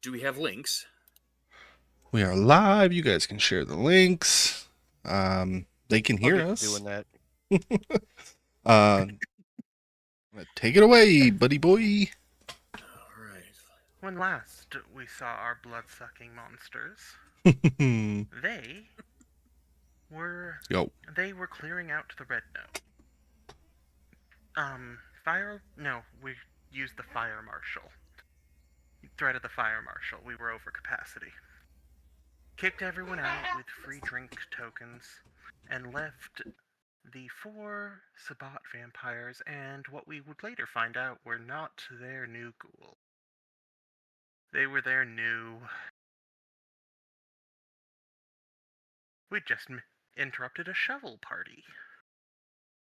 Do we have links? We are live. You guys can share the links. They can I'll hear get to us. doing that. Uh, Take it away, buddy boy. All right. When last we saw our blood-sucking monsters, they were Yo. they were clearing out the red note. Fire? No, we used the fire marshal. Threaded the fire marshal. We were over capacity. Kicked everyone out with free drink tokens, and left the 4 Sabbat vampires and what we would later find out were not their new ghoul. They were their new... We just interrupted a shovel party.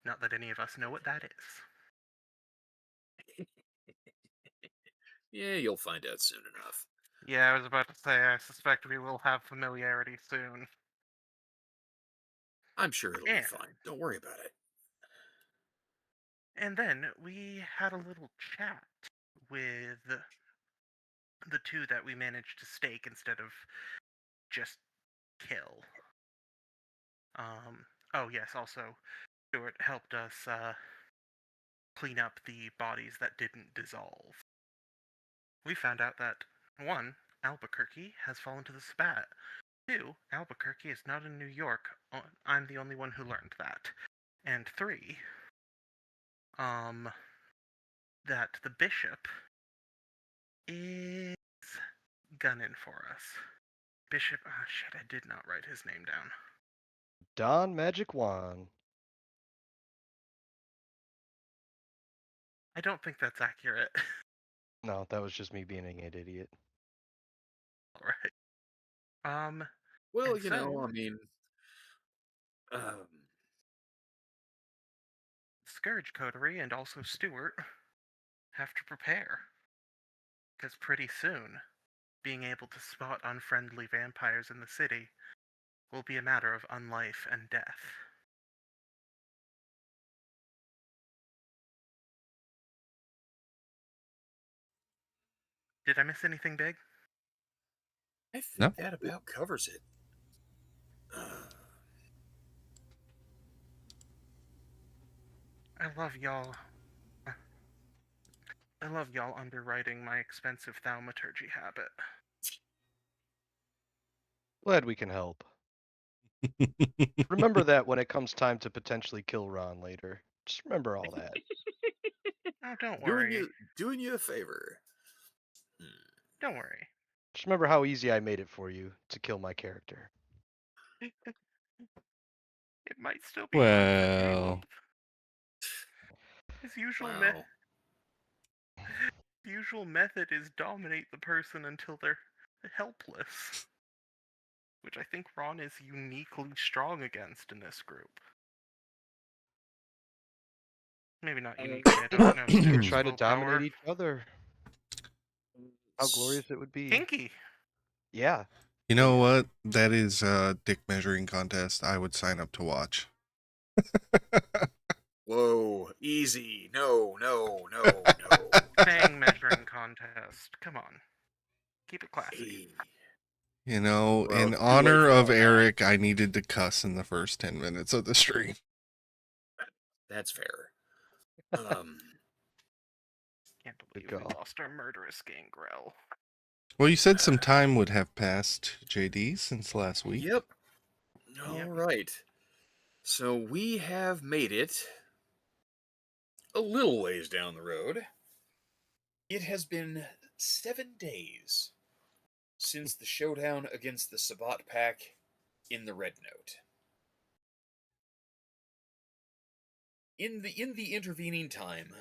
Not that any of us know what that is. Yeah, you'll find out soon enough. Yeah, I was about to say, I suspect we will have familiarity soon. I'm sure it'll be And, fine. Don't worry about it. and then we had a little chat with the 2 that we managed to stake instead of just kill. Oh yes, also, Stuart helped us clean up the bodies that didn't dissolve. We found out that 1, Albuquerque has fallen to the spat. 2, Albuquerque is not in New York. I'm the only one who learned that. And 3, that the bishop is gunning for us. Bishop, shit, I did not write his name down. Don Magic Wand. I don't think that's accurate. No, that was just me being an idiot. Alright. Well, And you know, so- I mean, um, Scourge Coterie and also Stuart have to prepare. Because pretty soon, being able to spot unfriendly vampires in the city will be a matter of unlife and death. Did I miss anything big? I think No. that about covers it. I love y'all. I love y'all underwriting my expensive thaumaturgy habit. Glad we can help. Remember that when it comes time to potentially kill Ron later. Just remember all that. Oh, don't doing worry. you doing you a favor. Don't worry. Just remember how easy I made it for you to kill my character. It might still be hard for Well, Caleb. His Wow. usual method is dominate the person until they're helpless. Which I think Ron is uniquely strong against in this group. Maybe not uniquely, I don't know. We could Stuart's try to dominate willpower. each other. How glorious it would be. Kinky! Yeah. you know what? That is a dick measuring contest I would sign up to watch. Whoa, easy. No, no, no, no. Fang measuring contest. Come on. Keep it classy. Hey. You know, Well, in it's too late honor for of all that. Eric, I needed to cuss in the first 10 minutes of the stream. That's fair. Can't believe Good we call. lost our murderous gangrel. Well, you said some time would have passed, JD, since last week. Yep. All Yep. right. So we have made it a little ways down the road. It has been 7 days since the showdown against the Sabbat Pack in the Red Note. In the intervening time,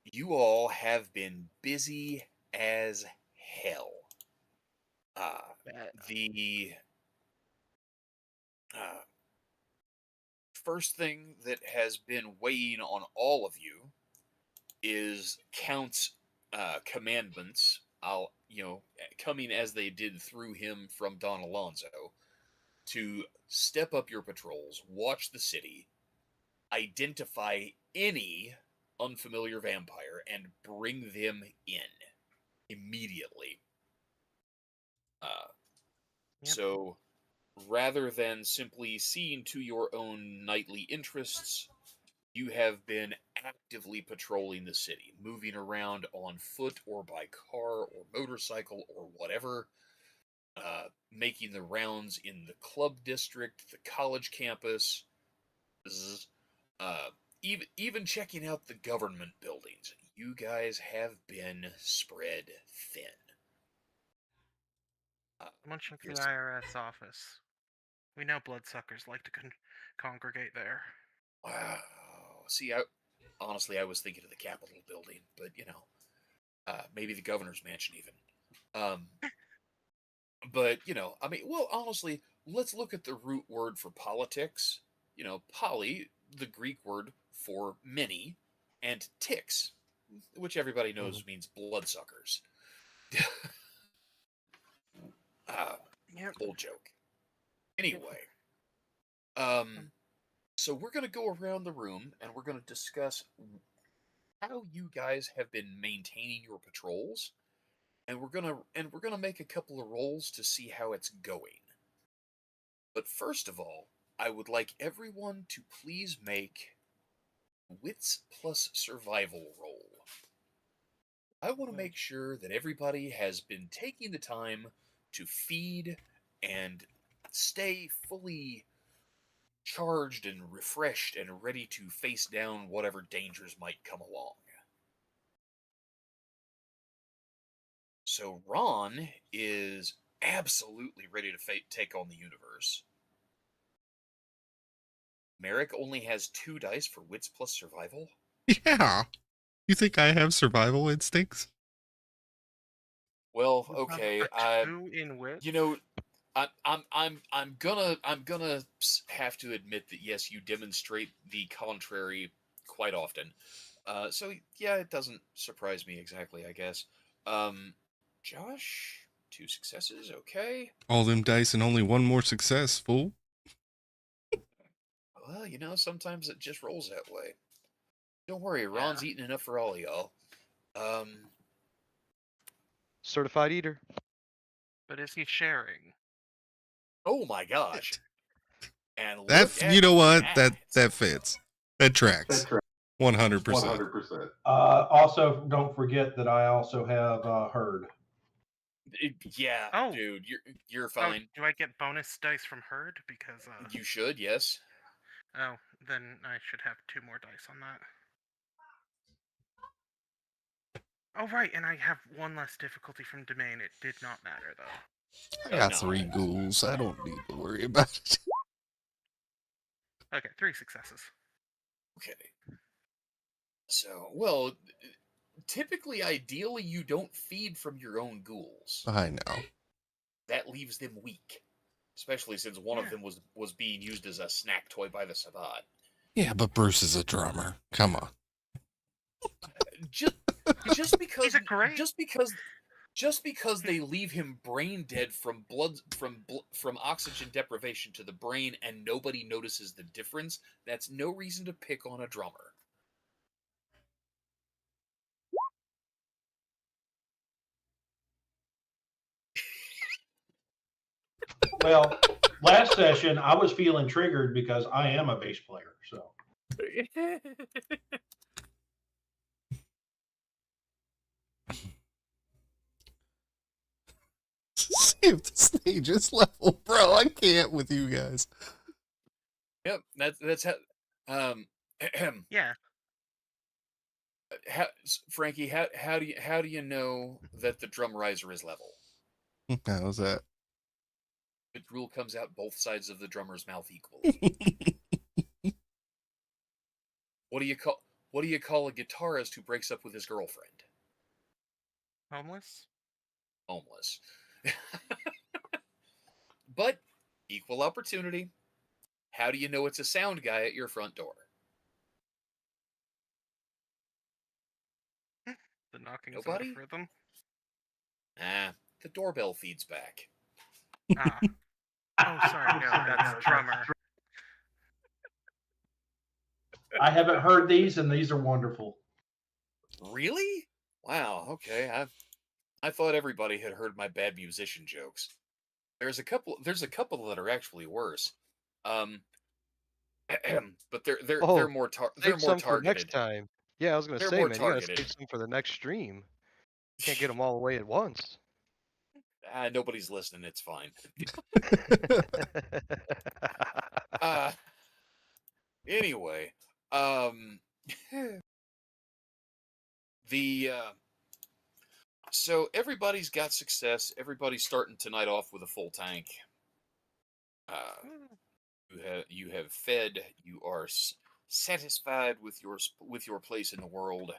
you all have been busy as hell. The first thing that has been weighing on all of you is Count's commandments. Coming as they did through him from Don Alonso, to step up your patrols, watch the city, identify any unfamiliar vampire, and bring them in. immediately. Uh, Yep. So rather than simply seeing to your own nightly interests, you have been actively patrolling the city, moving around on foot or by car or motorcycle or whatever, making the rounds in the club district, the college campus, uh, even checking out the government buildings. You guys have been spread thin. Someone check the Yes. IRS office. We know bloodsuckers like to congregate there. Wow. See, honestly, I was thinking of the Capitol building, but maybe the governor's mansion even. Um, but I mean, well, honestly, let's look at the root word for politics. Poly, the Greek word for many, and ticks, which everybody knows means bloodsuckers. uh, Yep. Old joke. Anyway, um, so we're gonna go around the room and we're gonna discuss how you guys have been maintaining your patrols, and we're gonna make a couple of rolls to see how it's going. But first of all, I would like everyone to please make wits plus survival roll. I want to make sure that everybody has been taking the time to feed and stay fully charged and refreshed and ready to face down whatever dangers might come along. So Ron is absolutely ready to take on the universe. Merrick only has 2 dice for wits plus survival. Yeah. You think I have survival instincts? Well, You have okay. a 2 in wits. I'm gonna have to admit that yes, you demonstrate the contrary quite often. So yeah, it doesn't surprise me exactly, I guess. Josh, 2 successes, okay. All them dice and only one more success, fool. Well, sometimes it just rolls that way. Don't worry, Ron's eating enough for all of y'all. Certified eater. But is he sharing? Oh my gosh. And That, look you know what? at That fits. That tracks. 100%. 100%. Also, don't forget that I also have Herd. Yeah, Oh. dude, you're Oh, fine. do I get bonus dice from Herd? Because You should, yes. oh, then I should have 2 more dice on that. Oh right, and I have 1 less difficulty from Domain. It did not matter though. I got 3 ghouls. I don't need to worry about it. Okay, 3 successes. Okay. So, well, typically, ideally, you don't feed from your own ghouls. I know. That leaves them weak, especially since one of them was being used as a snack toy by the Sabbat. Yeah, but Bruce is a drummer. Come on. Just because He's a great. Just because they leave him brain dead from oxygen deprivation to the brain and nobody notices the difference, that's no reason to pick on a drummer. Well, last session I was feeling triggered because I am a bass player. So See if the stage is level, bro. I can't with you guys. Yep, that's how. Yeah. Frankie, how do you know that the drum riser is level? How's that? The rule comes out both sides of the drummer's mouth equally. What do you call a guitarist who breaks up with his girlfriend? Homeless? Homeless. But equal opportunity. How do you know it's a sound guy at your front door? The knocking is Nobody? out of rhythm. The doorbell feeds back. Ah. Oh, sorry, no, that's drummer. I haven't heard these, and these are wonderful. Really? Wow. Okay. I thought everybody had heard my bad musician jokes. There's a couple. There's a couple that are actually worse. Um, but they're Oh, more they're save more some for next targeted. time. Yeah, I was gonna They're say, more man, you gotta targeted. save some for the next stream. Can't get them all away at once. Nobody's listening. It's fine. Uh, anyway, um, the so everybody's got success. Everybody's starting tonight off with a full tank. Uh, you have fed. You are satisfied with your place in the world.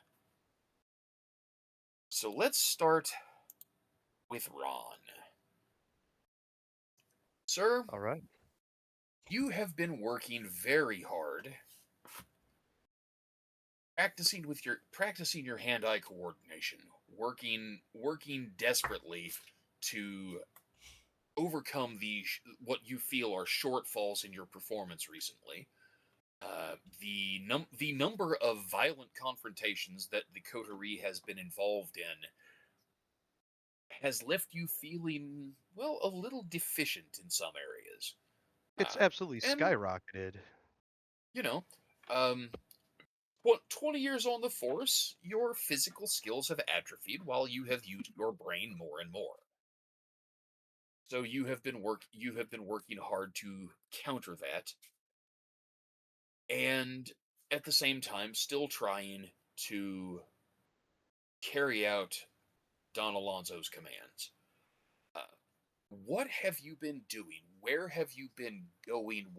So let's start with Ron. Sir, All right. you have been working very hard practicing your hand-eye coordination, working desperately to overcome what you feel are shortfalls in your performance recently. The number of violent confrontations that the coterie has been involved in has left you feeling, well, a little deficient in some areas. It's Uh, absolutely and skyrocketed. you know, um, 20 years on the force, your physical skills have atrophied while you have used your brain more and more. So you have been working hard to counter that, and at the same time still trying to carry out Don Alonso's commands. Uh, what have you been doing? Where have you been going?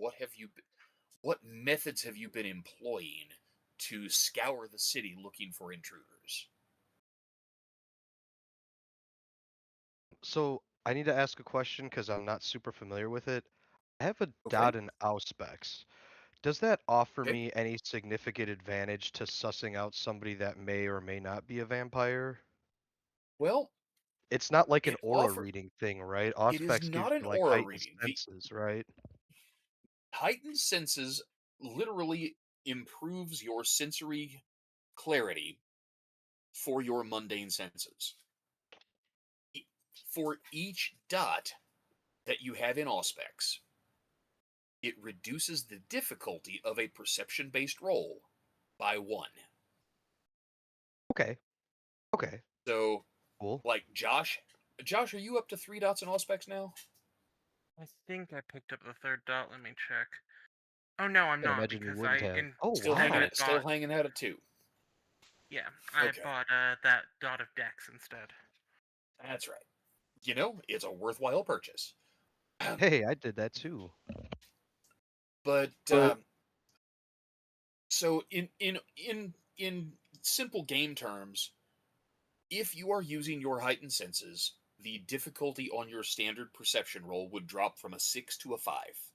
What methods have you been employing to scour the city looking for intruders? So I need to ask a question because I'm not super familiar with it. I have a Okay. dot and auspex. Does that offer Okay. me any significant advantage to sussing out somebody that may or may not be a vampire? Well, It's not like an it aura offer reading thing, right? it is Auspex gives not an you like aura heightened reading. The senses, right? heightened senses literally improves your sensory clarity for your mundane senses. For each dot that you have in Auspex, it reduces the difficulty of a perception based roll by one. Okay. Okay. So, Cool. like Josh, are you up to 3 dots in Auspex now? I think I picked up the third dot. Let me check. Oh no, I'm Can't not imagine you because wouldn't I have. Oh Still instead hanging I wow. it, still bought. hanging out at 2. Yeah, I Okay, bought that dot of Dex instead. that's right. It's a worthwhile purchase. Hey, I did that too. But But so in simple game terms, if you are using your heightened senses, the difficulty on your standard perception roll would drop from a 6 to a 5,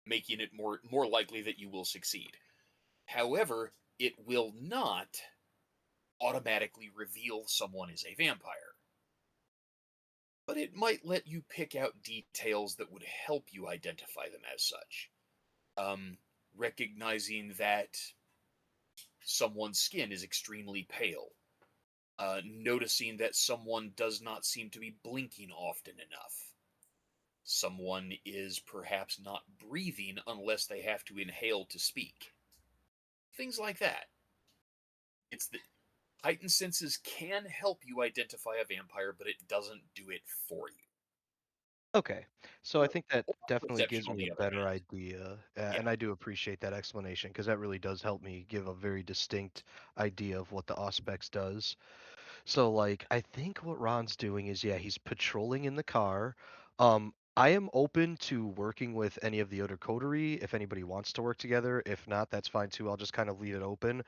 making it more likely that you will succeed. However, it will not automatically reveal someone is a vampire, but it might let you pick out details that would help you identify them as such. Um, Recognizing that someone's skin is extremely pale, noticing that someone does not seem to be blinking often enough. Someone is perhaps not breathing unless they have to inhale to speak. Things like that. It's the heightened senses can help you identify a vampire, but it doesn't do it for you. okay. So I think that Or definitely perception, gives on me a the other better hand. idea, Yeah. and I do appreciate that explanation because that really does help me give a very distinct idea of what the Auspex does. So like I think what Ron's doing is yeah, he's patrolling in the car. I am open to working with any of the other coterie if anybody wants to work together. If not, that's fine too. I'll just kind of leave it open.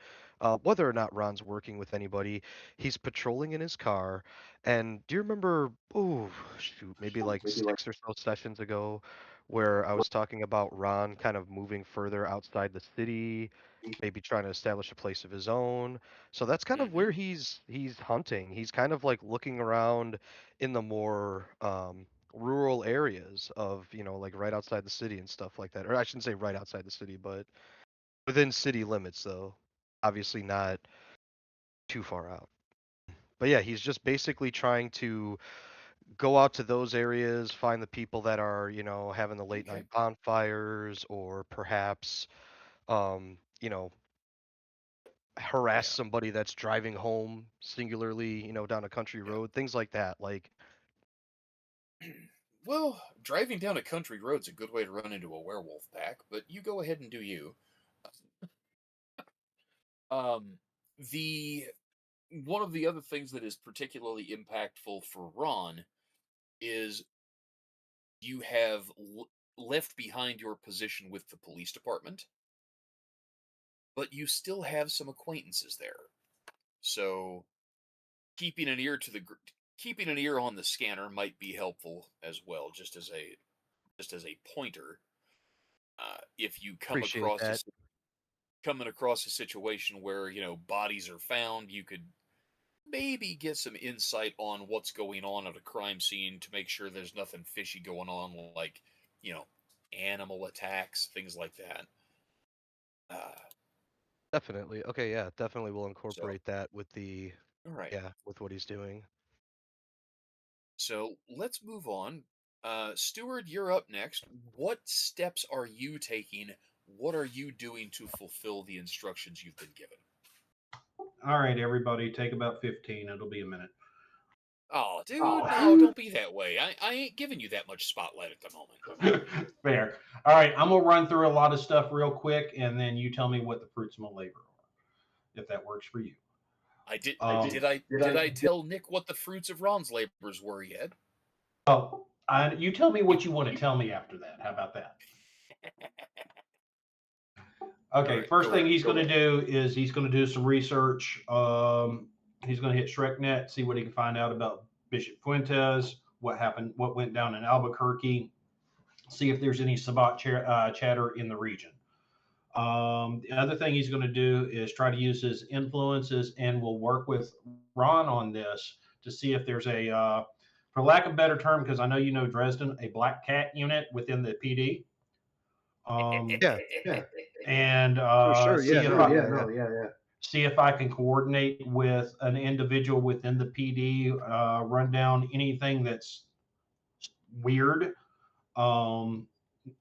Whether or not Ron's working with anybody, he's patrolling in his car. And do you remember, oh shoot, maybe like 6 or so sessions ago, where I was talking about Ron kind of moving further outside the city, maybe trying to establish a place of his own. So that's kind of Mm-hmm. where he's hunting. He's kind of like looking around in the more rural areas of, like right outside the city and stuff like that. Or I shouldn't say right outside the city, but within city limits though. Obviously not too far out. But yeah, he's just basically trying to go out to those areas, find the people that are, having the late Okay. night bonfires, or perhaps, you know, harass Yeah. somebody that's driving home singularly, down a country Yeah. road, things like that. Like, Well, driving down a country road's a good way to run into a werewolf pack, but you go ahead and do you. Um, the one of the other things that is particularly impactful for Ron is you have left behind your position with the police department, but you still have some acquaintances there. So keeping an ear to the keeping an ear on the scanner might be helpful as well, just as a pointer. If you appreciate that. coming across a situation where bodies are found, you could maybe get some insight on what's going on at a crime scene to make sure there's nothing fishy going on, like you know animal attacks, things like that. Uh, Definitely. Okay, yeah, definitely will so incorporate that with all right, yeah, with what he's doing. so let's move on. Stewart, you're up next. What steps are you taking? What are you doing to fulfill the instructions you've been given? All right, everybody, take about 15. It'll be a minute. Oh, dude, no, don't be that way. I ain't giving you that much spotlight at the moment. Fair. All right, I'm gonna run through a lot of stuff real quick, and then you tell me what the fruits of my labor are, if that works for you. I did. Um, Did I tell Nick what the fruits of Ron's labors were yet? you tell me what you want to tell me after that. How about that? All Okay, right, first go thing on. he's going to do is he's going to do some research. He's going to hit ShrekNet, see what he can find out about Bishop Fuentes, what happened, what went down in Albuquerque, see if there's any Sabbat chatter in the region. The other thing he's going to do is try to use his influences, and will work with Ron on this to see if there's for lack of a better term, because I know you know Dresden, a black cat unit within the PD. Um, Yeah, and for sure. see Yeah, if no, I, yeah. see if I can coordinate with an individual within the PD, run down anything that's weird. Um,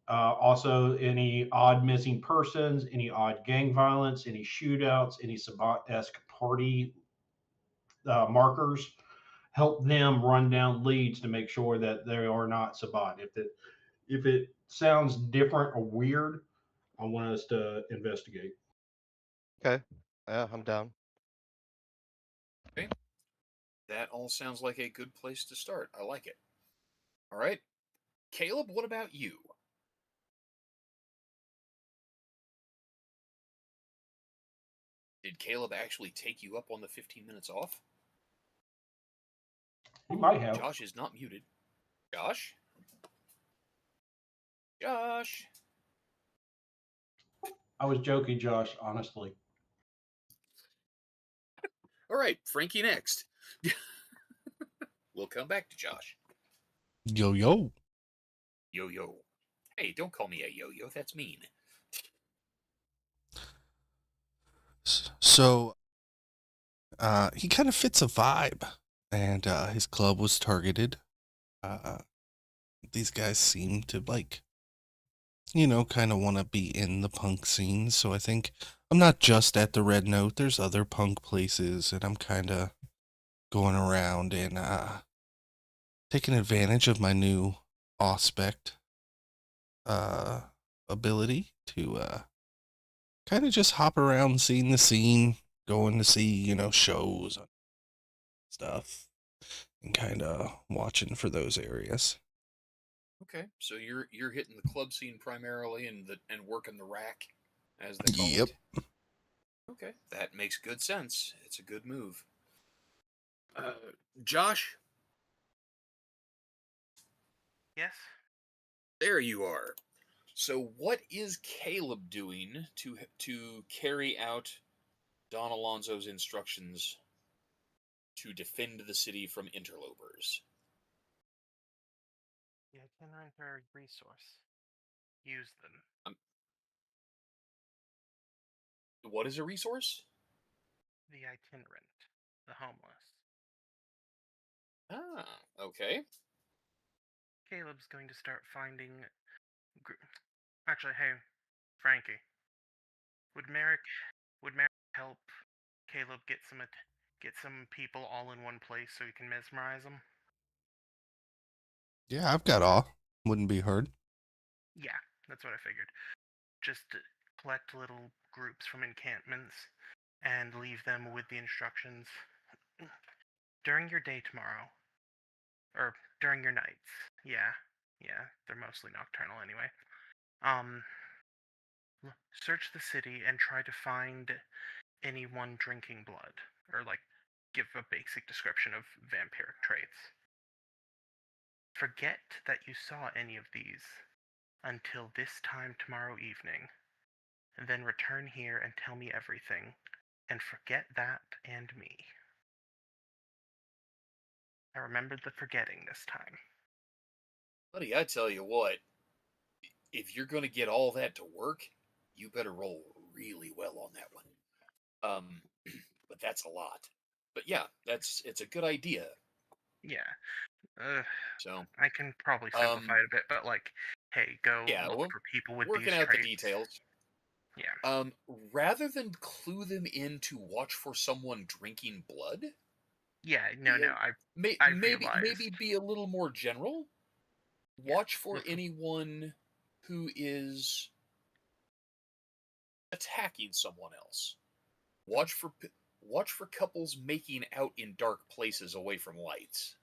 Also, any odd missing persons, any odd gang violence, any shootouts, any Sabbat-esque party markers. Help them run down leads to make sure that they are not Sabbat. If it sounds different or weird, I want us to investigate. Okay. Yeah, I'm down. Okay, that all sounds like a good place to start. I like it. All right, Caleb, what about you? Did Caleb actually take you up on the 15 minutes off? You might have. Josh is not muted. Josh? Josh? I was joking, Josh, honestly. All right, Frankie next. We'll come back to Josh. Yo, yo. Yo yo. Hey, don't call me a yo yo. That's mean. So, he kind of fits a vibe, and his club was targeted. Uh, these guys seem to kind of want to be in the punk scene. So I think I'm not just at the Red Note. There's other punk places, and I'm kind of going around and taking advantage of my new Aspect uh, ability to kind of just hop around, seeing the scene, going to see, shows and stuff, and kind of watching for those areas. Okay, so you're hitting the club scene primarily and working the rack, as they call Yep. it. Okay, that makes good sense. It's a good move. Uh, Josh, Yes? there you are. So, what is Caleb doing to carry out Don Alonso's instructions to defend the city from interlopers? The itinerant are a resource. Use them. What is a resource? The itinerant. The homeless. Ah, okay. Caleb's going to start finding. Actually, hey, Frankie, would Merrick help Caleb get some people all in one place so he can mesmerize them? Yeah, I've got all. Wouldn't be hard. Yeah, that's what I figured. Just collect little groups from encampments and leave them with the instructions. During your day tomorrow, or during your nights, yeah, they're mostly nocturnal anyway. Um, search the city and try to find anyone drinking blood, or like give a basic description of vampiric traits. Forget that you saw any of these until this time tomorrow evening, and then return here and tell me everything, and forget that and me. I remembered the forgetting this time. Buddy, I tell you what, if you're going to get all that to work, you better roll really well on that one. Um, but that's a lot. But yeah, it's a good idea. Yeah, uh, So, I can probably simplify um, it a bit, but like, hey, go yeah, look well, for people with working these out the traits. details. Yeah. Rather than clue them in to watch for someone drinking blood, Yeah, no, yeah, I maybe realized. be a little more general. Yeah. Watch for anyone who is attacking someone else. Watch for watch for couples making out in dark places away from lights.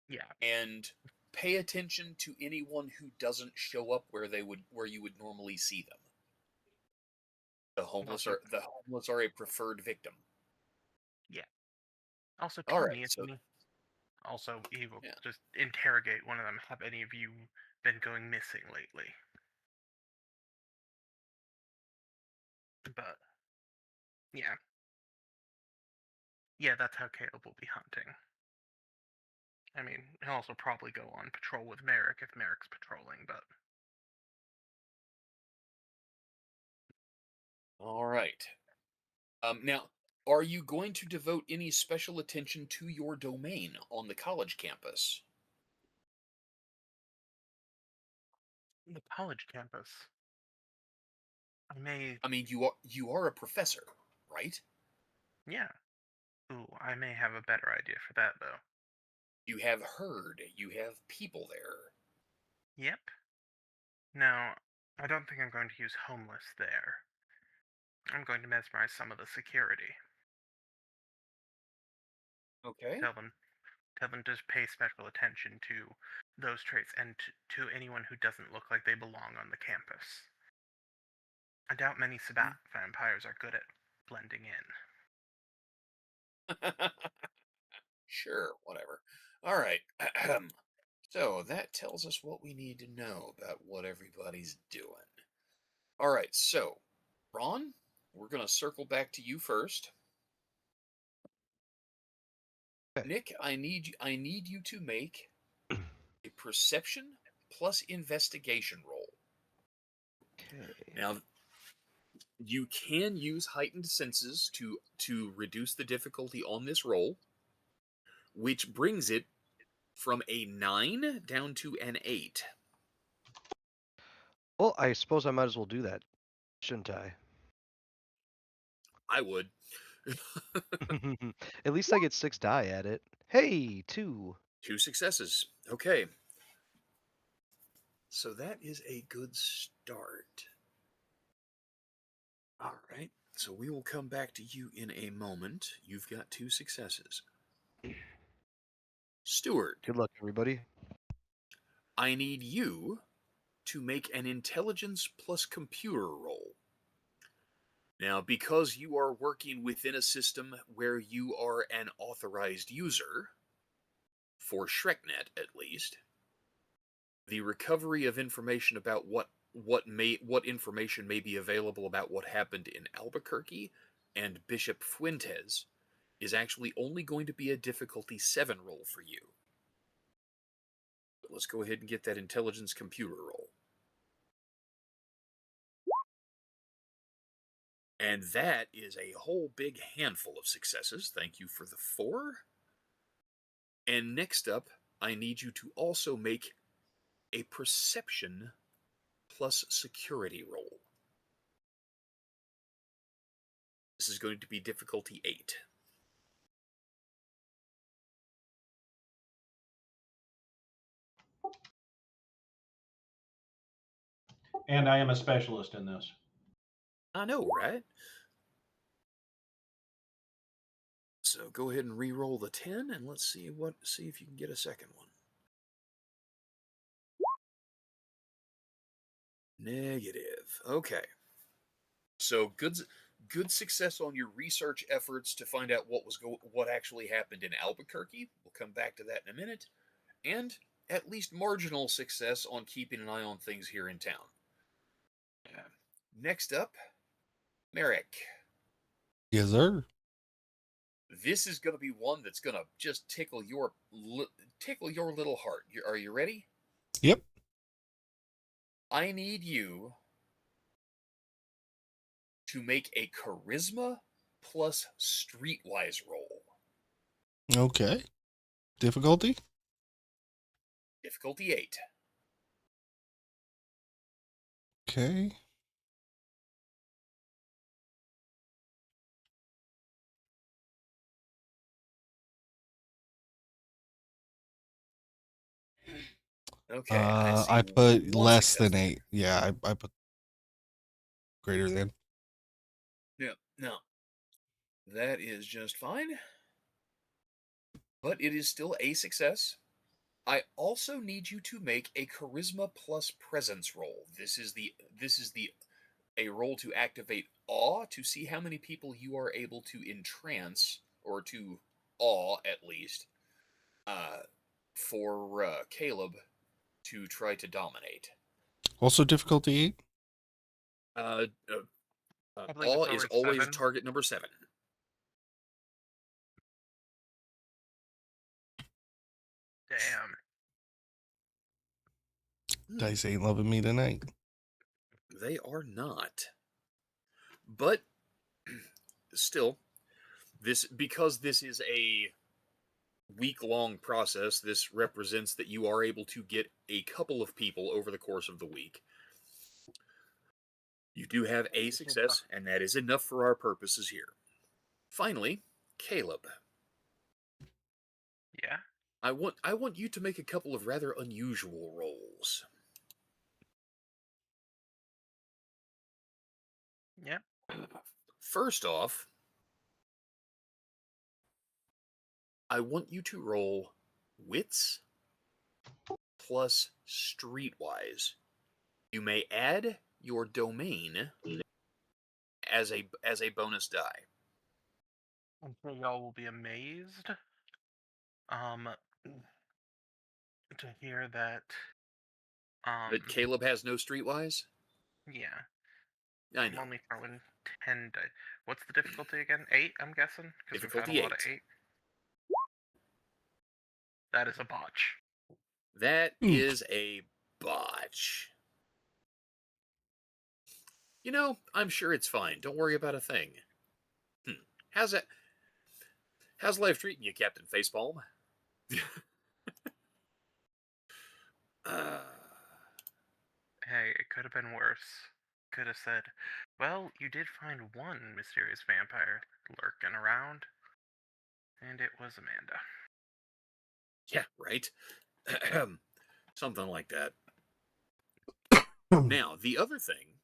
Yeah. And pay attention to anyone who doesn't show up where you would normally see them. Also, The homeless are a preferred victim. yeah. Also, All tell right, me if so any. Also, he will yeah. just interrogate one of them. Have any of you been going missing lately? But yeah, that's how Caleb will be hunting. I mean, he'll also probably go on patrol with Merrick if Merrick's patrolling, but All right. Now, are you going to devote any special attention to your domain on the college campus? the college campus. I may, I mean, you are a professor, right? yeah. Ooh, I may have a better idea for that though. You have herd, you have people there. Yep. Now, I don't think I'm going to use homeless there. I'm going to mesmerize some of the security. Okay. Tell them to pay special attention to those traits and to anyone who doesn't look like they belong on the campus. I doubt many Sabat vampires are good at blending in. Sure, whatever. All right. So that tells us what we need to know about what everybody's doing. All right, so Ron, we're gonna circle back to you first. Okay. Nick, I need you to make a perception plus investigation roll. Okay. Now, you can use heightened senses to reduce the difficulty on this roll, which brings it from a 9 down to an 8. Well, I suppose I might as well do that, shouldn't I? I would. At least I get 6 die at it. Hey, 2. 2 successes. Okay. So that is a good start. All right. So we will come back to you in a moment. You've got 2 successes. Steward, Good luck, everybody. I need you to make an intelligence plus computer roll. Now, because you are working within a system where you are an authorized user, for ShrekNet at least, the recovery of information about what information may be available about what happened in Albuquerque and Bishop Fuentes is actually only going to be a difficulty 7 roll for you. But let's go ahead and get that intelligence computer roll. And that is a whole big handful of successes. Thank you for the 4. And next up, I need you to also make a perception plus security roll. This is going to be difficulty 8. And I am a specialist in this. I know, right? So go ahead and re-roll the 10, and let's see if you can get a second one. Negative. Okay. So good success on your research efforts to find out what actually happened in Albuquerque. We'll come back to that in a minute. And at least marginal success on keeping an eye on things here in town. Next up, Merrick. Yes, sir. This is going to be one that's going to just tickle your little heart. Are you ready? Yep. I need you to make a charisma plus streetwise roll. Okay. Difficulty? Difficulty 8. Okay. Okay, I see I put one less success than 8. Yeah, I put greater than. there. Yeah, no. That is just fine. But it is still a success. I also need you to make a charisma plus presence roll. This is a roll to activate awe to see how many people you are able to entrance or to awe at least for Caleb to try to dominate. Also difficulty 8? Uh, I believe awe it's is always always 7. target number 7. Damn. Dice ain't loving me tonight. They are not. But still, because this is a week-long process, this represents that you are able to get a couple of people over the course of the week. You do have a success, and that is enough for our purposes here. Finally, Caleb. Yeah. I want you to make a couple of rather unusual rolls. Yeah. First off, I want you to roll wits plus streetwise. You may add your domain as a bonus die. I'm sure y'all will be amazed to hear that But Caleb has no streetwise? yeah. I I'm know. only throwing 10 dice. What's the difficulty again? 8, I'm guessing? Because we've had Difficulty a lot of 8. 8. That is a botch. That is a botch. You know, I'm sure it's fine. Don't worry about a thing. How's life treating you, Captain Facepalm? Hey, it could have been worse. Could have said, well, you did find one mysterious vampire lurking around, and it was Amanda. Yeah, right. Something like that. Now, the other thing,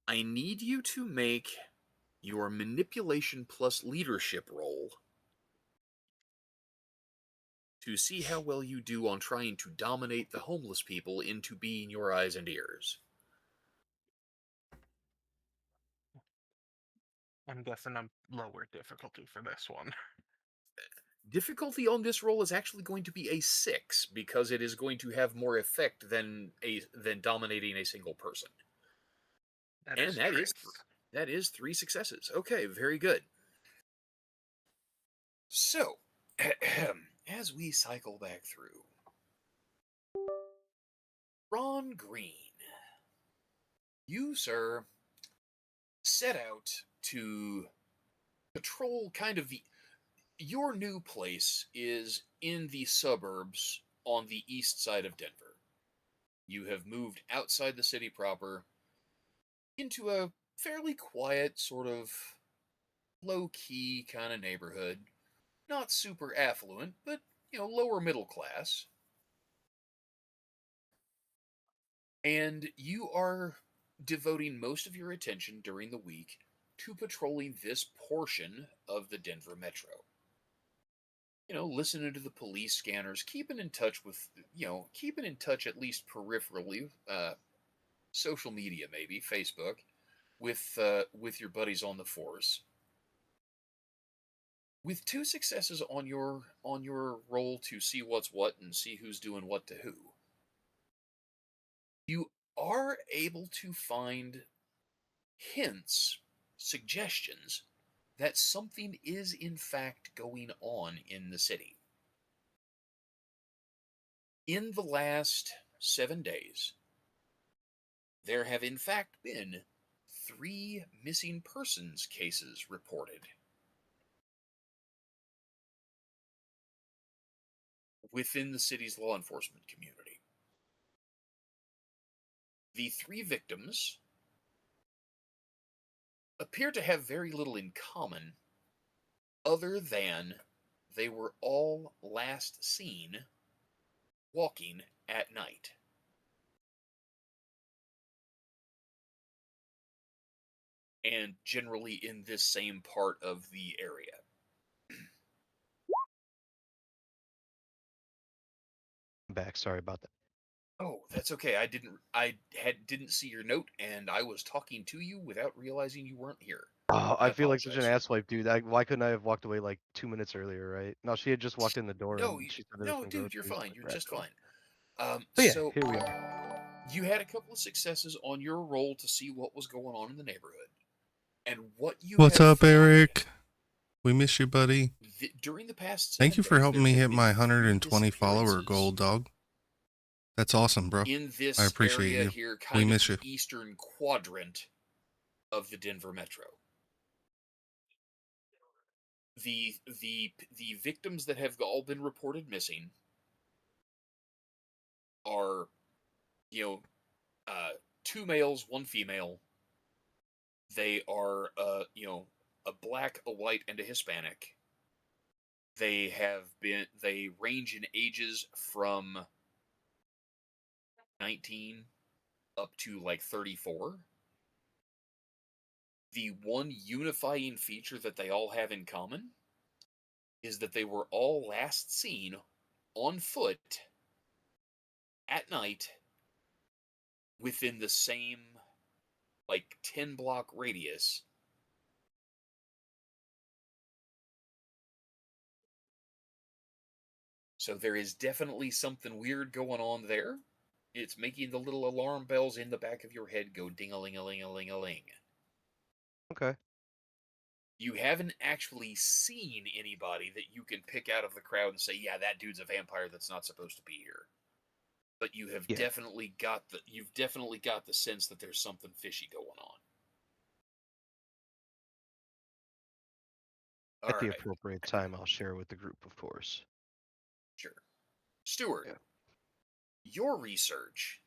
I need you to make your manipulation plus leadership roll to see how well you do on trying to dominate the homeless people into being your eyes and ears. I'm guessing I'm lower difficulty for this one. Difficulty on this roll is actually going to be a 6 because it is going to have more effect than dominating a single person. That And is that is 3 successes. Okay, very good. So, as we cycle back through, Ron Green, you, sir, set out to patrol kind of Your new place is in the suburbs on the east side of Denver. You have moved outside the city proper into a fairly quiet, sort of low key kind of neighborhood. Not super affluent, but, lower middle class. And you are devoting most of your attention during the week to patrolling this portion of the Denver metro. Listening to the police scanners, keeping in touch with, keeping in touch at least peripherally, social media maybe, Facebook, with your buddies on the force. With 2 successes on your roll to see what's what and see who's doing what to who, you are able to find hints, suggestions that something is in fact going on in the city. In the last 7 days, there have in fact been 3 missing persons cases reported within the city's law enforcement community. The 3 victims appear to have very little in common other than they were all last seen walking at night. And generally in this same part of the area. I'm back. Sorry about that. Oh, that's okay. I didn't see your note, and I was talking to you without realizing you weren't here. Oh, I I feel like such an apologize. asswipe, dude. Why couldn't I have walked away like 2 minutes earlier, right? No, she had just walked in the door No, and she said there was no, some dude, you're groceries. fine. Like, You're right, just cool. fine. But yeah, So here we are. you had a couple of successes on your roll to see what was going on in the neighborhood, and what you What's have up, found Eric? We miss you, buddy. during the past Thank 7 you for days, helping there me have hit been my 3 120 follower goal, disappearances dog. That's awesome, bro. in I this appreciate area you. here, We kind of miss the you. eastern quadrant of the Denver metro. The victims that have all been reported missing are, you know, 2 males, 1 female. They are, a black, a white, and a Hispanic. They range in ages from 19 up to like 34. The one unifying feature that they all have in common is that they were all last seen on foot at night within the same like 10 block radius. So there is definitely something weird going on there. It's making the little alarm bells in the back of your head go ding-a-ling-a-ling-a-ling-a-ling. Okay. You haven't actually seen anybody that you can pick out of the crowd and say, yeah, that dude's a vampire that's not supposed to be here. But you've Yeah. definitely got the sense that there's something fishy going on. All At the right, appropriate time, I'll share with the group, of course. sure. Stuart, Yeah. your research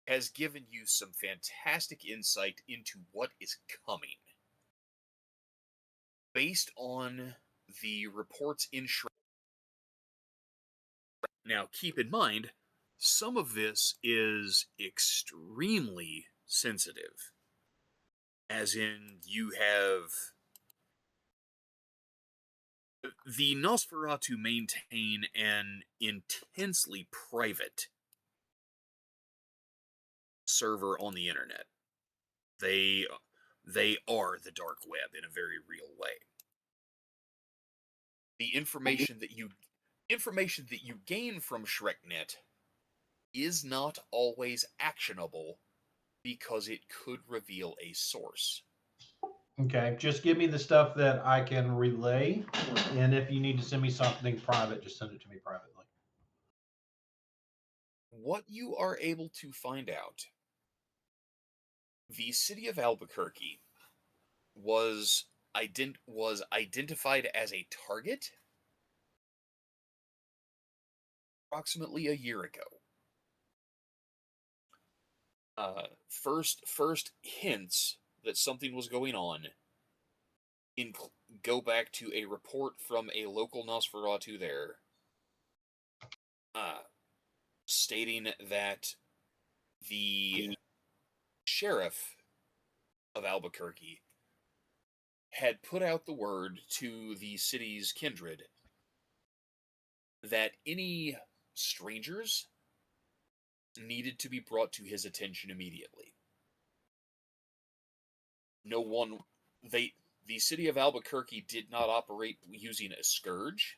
has given you some fantastic insight into what is coming. Based on the reports in Shrek. Now, keep in mind, some of this is extremely sensitive. As in, you have the Nosferatu maintain an intensely private server on the internet. They they are the dark web in a very real way. The information that you gain from ShrekNet is not always actionable because it could reveal a source. Okay, just give me the stuff that I can relay, and if you need to send me something private, just send it to me privately. What you are able to find out, the city of Albuquerque was was identified as a target approximately a year ago. First hints that something was going on go back to a report from a local Nosferatu there, stating that the sheriff of Albuquerque had put out the word to the city's kindred that any strangers needed to be brought to his attention immediately. No one, the city of Albuquerque did not operate using a scourge.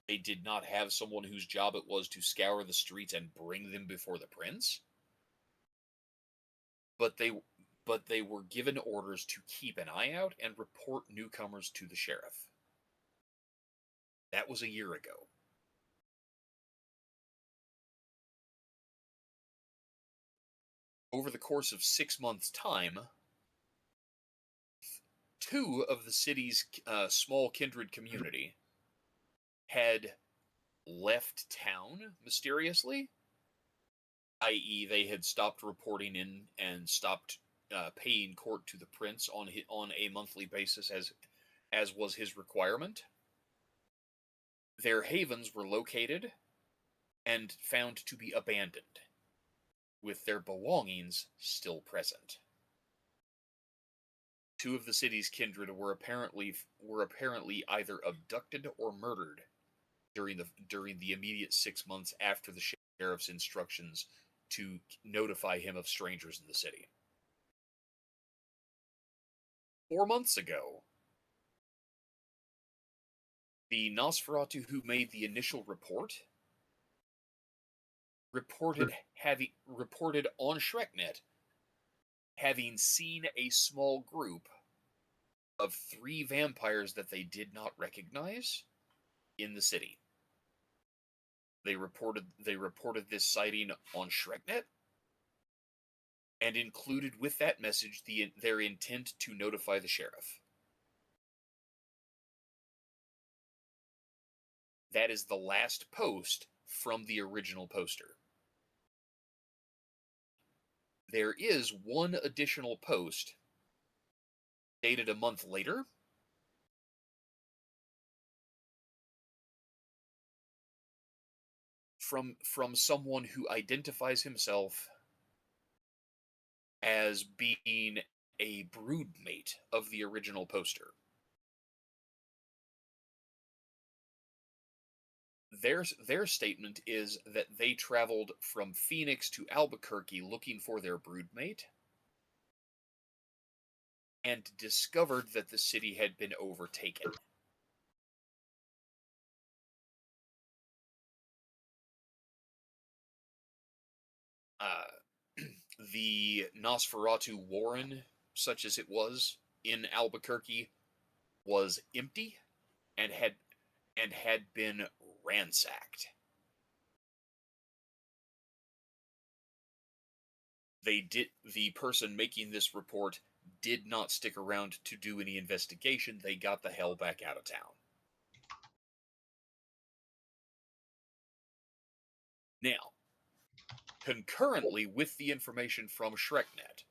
They did not have someone whose job it was to scour the streets and bring them before the prince. But they were given orders to keep an eye out and report newcomers to the sheriff. That was a year ago. Over the course of 6 months' time, 2 of the city's small kindred community had left town mysteriously, i.e., they had stopped reporting in and stopped paying court to the prince on a monthly basis as was his requirement. Their havens were located and found to be abandoned, with their belongings still present. 2 of the city's kindred were apparently either abducted or murdered during the immediate 6 months after the sheriff's instructions to notify him of strangers in the city. 4 months ago, the Nosferatu who made the initial report reported on ShrekNet having seen a small group of 3 vampires that they did not recognize in the city. They reported this sighting on ShrekNet and included with that message their intent to notify the sheriff. That is the last post from the original poster. There is one additional post dated a month later from someone who identifies himself as being a broodmate of the original poster. Their statement is that they traveled from Phoenix to Albuquerque looking for their broodmate and discovered that the city had been overtaken. The Nosferatu Warren, such as it was in Albuquerque, was empty and had been ransacked. The person making this report did not stick around to do any investigation. They got the hell back out of town. Now, concurrently with the information from ShrekNet,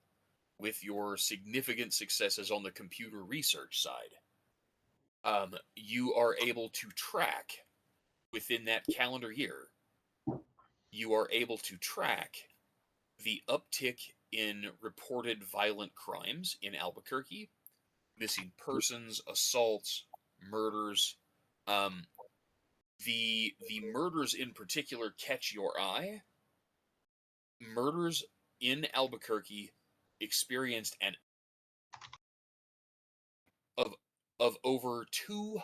with your significant successes on the computer research side, you are able to track within that calendar year, you are able to track the uptick in reported violent crimes in Albuquerque, missing persons, assaults, murders. The murders in particular catch your eye. Murders in Albuquerque experienced an of over 200%.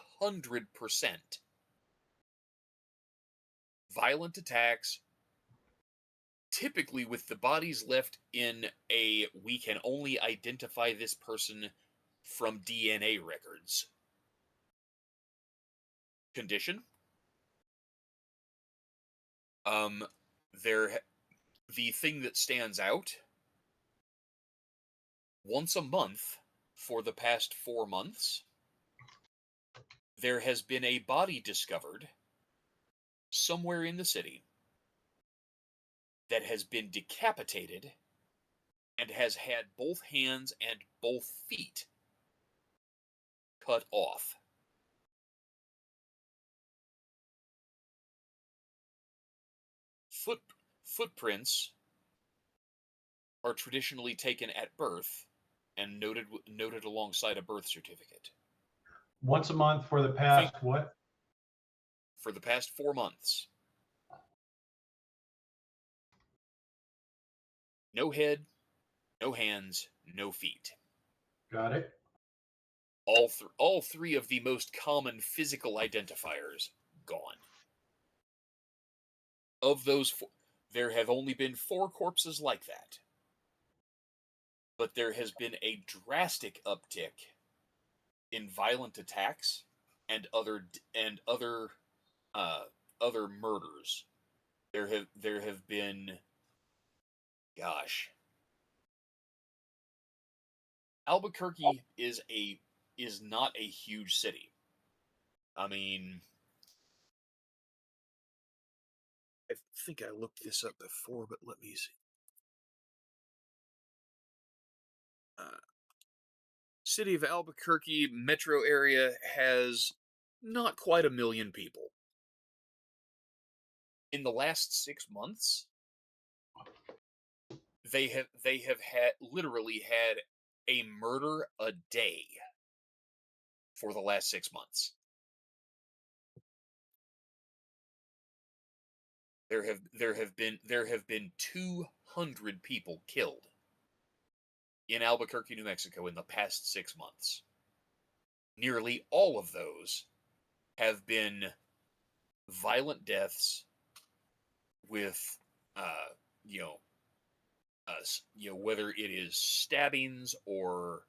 Violent attacks, typically with the bodies left in a we can only identify this person from DNA records condition. The thing that stands out, once a month for the past 4 months, there has been a body discovered somewhere in the city that has been decapitated and has had both hands and both feet cut off. Footprints are traditionally taken at birth and noted alongside a birth certificate. Once a month for the past what? For the past 4 months. No head, no hands, no feet. Got it. All three of the most common physical identifiers gone. Of those, there have only been 4 corpses like that. But there has been a drastic uptick in violent attacks and other murders. There have been, gosh, Albuquerque is not a huge city. I mean, I think I looked this up before, but let me see. City of Albuquerque metro area has not quite 1 million people. In the last 6 months, they have literally had a murder a day for the last 6 months. There have been 200 people killed in Albuquerque, New Mexico in the past 6 months. Nearly all of those have been violent deaths with whether it is stabbings or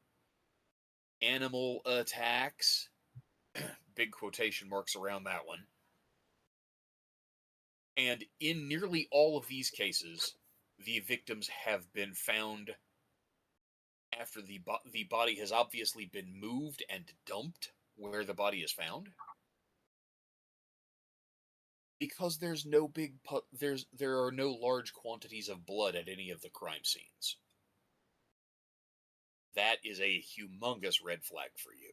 animal attacks, big quotation marks around that one. And in nearly all of these cases, the victims have been found after the body has obviously been moved and dumped where the body is found. Because there's no there are no large quantities of blood at any of the crime scenes. That is a humongous red flag for you.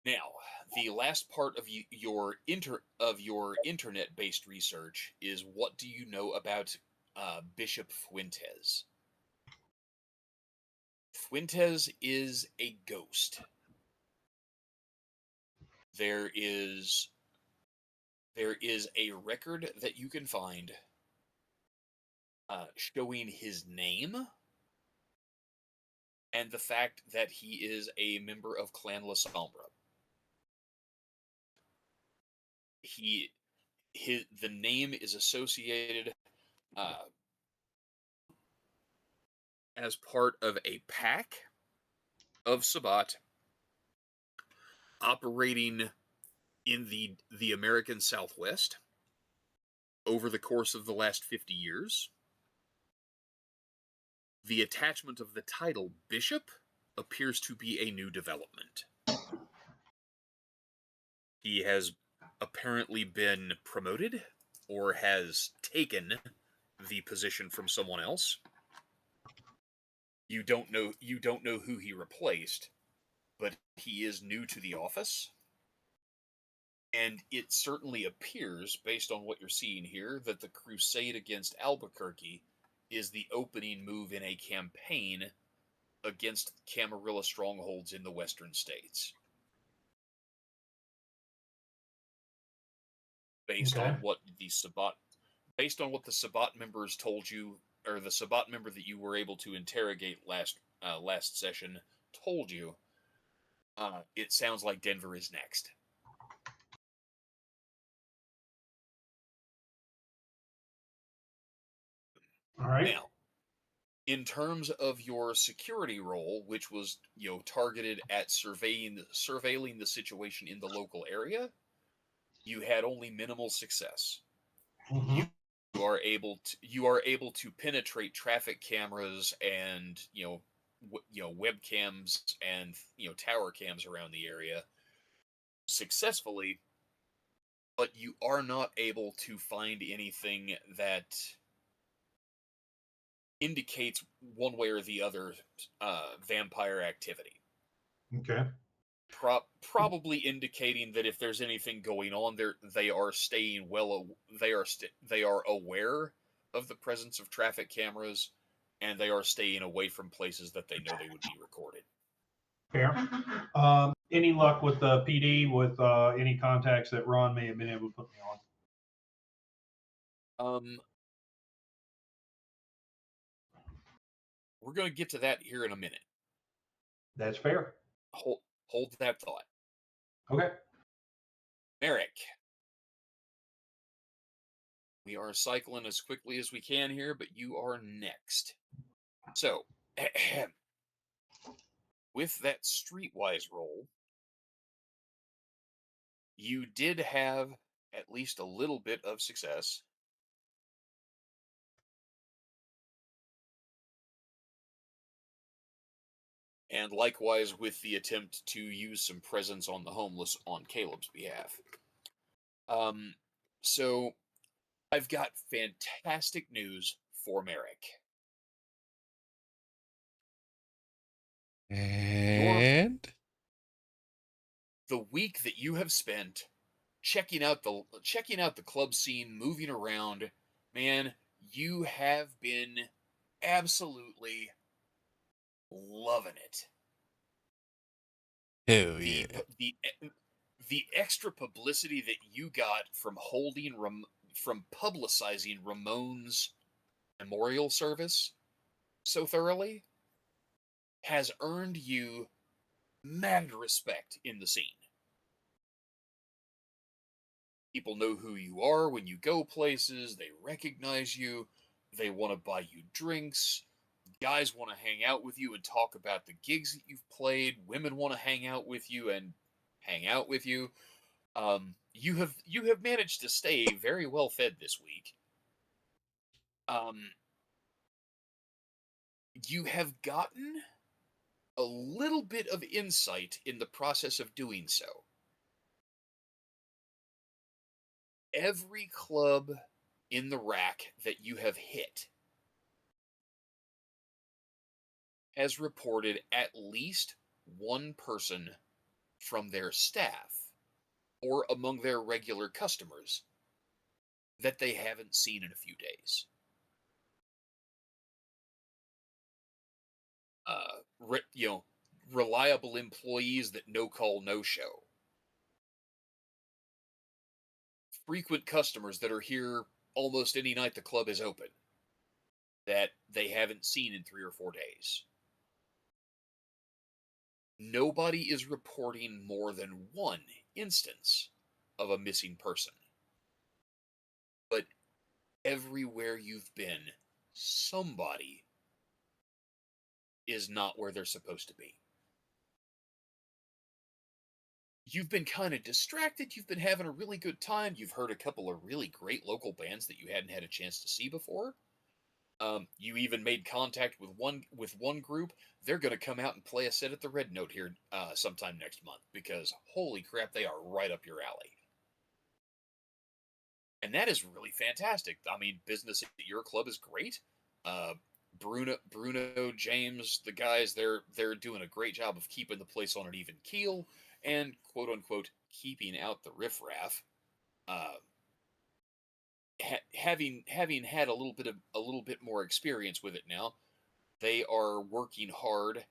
Now, the last part of your internet-based research is, what do you know about Bishop Fuentes? Fuentes is a ghost. There is a record that you can find showing his name and the fact that he is a member of Clan La Sombra. The name is associated as part of a pack of Sabbat operating in the American Southwest over the course of the last 50 years. The attachment of the title Bishop appears to be a new development. He has apparently been promoted or has taken the position from someone else. You don't know who he replaced, but he is new to the office. And it certainly appears, based on what you're seeing here, that the crusade against Albuquerque is the opening move in a campaign against Camarilla strongholds in the western states. Based on what the Sabbat members told you, or the Sabbat member that you were able to interrogate last session told you, it sounds like Denver is next. All right. Now, in terms of your security role, which was targeted at surveilling the situation in the local area, you had only minimal success. Mm-hmm. You you are able to penetrate traffic cameras and webcams and tower cams around the area successfully, but you are not able to find anything that indicates one way or the other vampire activity. Okay. Probably indicating that if there's anything going on there, they are staying they are aware of the presence of traffic cameras, and they are staying away from places that they know they would be recorded. Fair. Any luck with the PD with any contacts that Ron may have been able to put me on? We're going to get to that here in a minute. That's fair. Hold that thought. Okay. Merrick. We are cycling as quickly as we can here, but you are next. So, with that streetwise roll, you did have at least a little bit of success. And likewise with the attempt to use some presence on the homeless on Caleb's behalf. So I've got fantastic news for Merrick. And The week that you have spent checking out the club scene, moving around, man, you have been absolutely loving it. hell yeah. The extra publicity that you got from from publicizing Ramon's memorial service so thoroughly has earned you mad respect in the scene. People know who you are when you go places, they recognize you, they want to buy you drinks, guys want to hang out with you and talk about the gigs that you've played, women want to hang out with you and hang out with you. You have managed to stay very well fed this week. You have gotten a little bit of insight in the process of doing so. Every club in the rack that you have hit has reported at least one person from their staff or among their regular customers that they haven't seen in a few days. Reliable employees that no call, no show. Frequent customers that are here almost any night the club is open that they haven't seen in 3 or 4 days. Nobody is reporting more than one instance of a missing person. But everywhere you've been, somebody is not where they're supposed to be. You've been kind of distracted. You've been having a really good time. You've heard a couple of really great local bands that you hadn't had a chance to see before. You even made contact with one group. They're going to come out and play a set at the Red Note here sometime next month because holy crap, they are right up your alley. And that is really fantastic. I mean, business at your club is great. Bruno, James, the guys, they're doing a great job of keeping the place on an even keel and quote unquote keeping out the riffraff. Having had a little bit more experience with it now, they are working hard.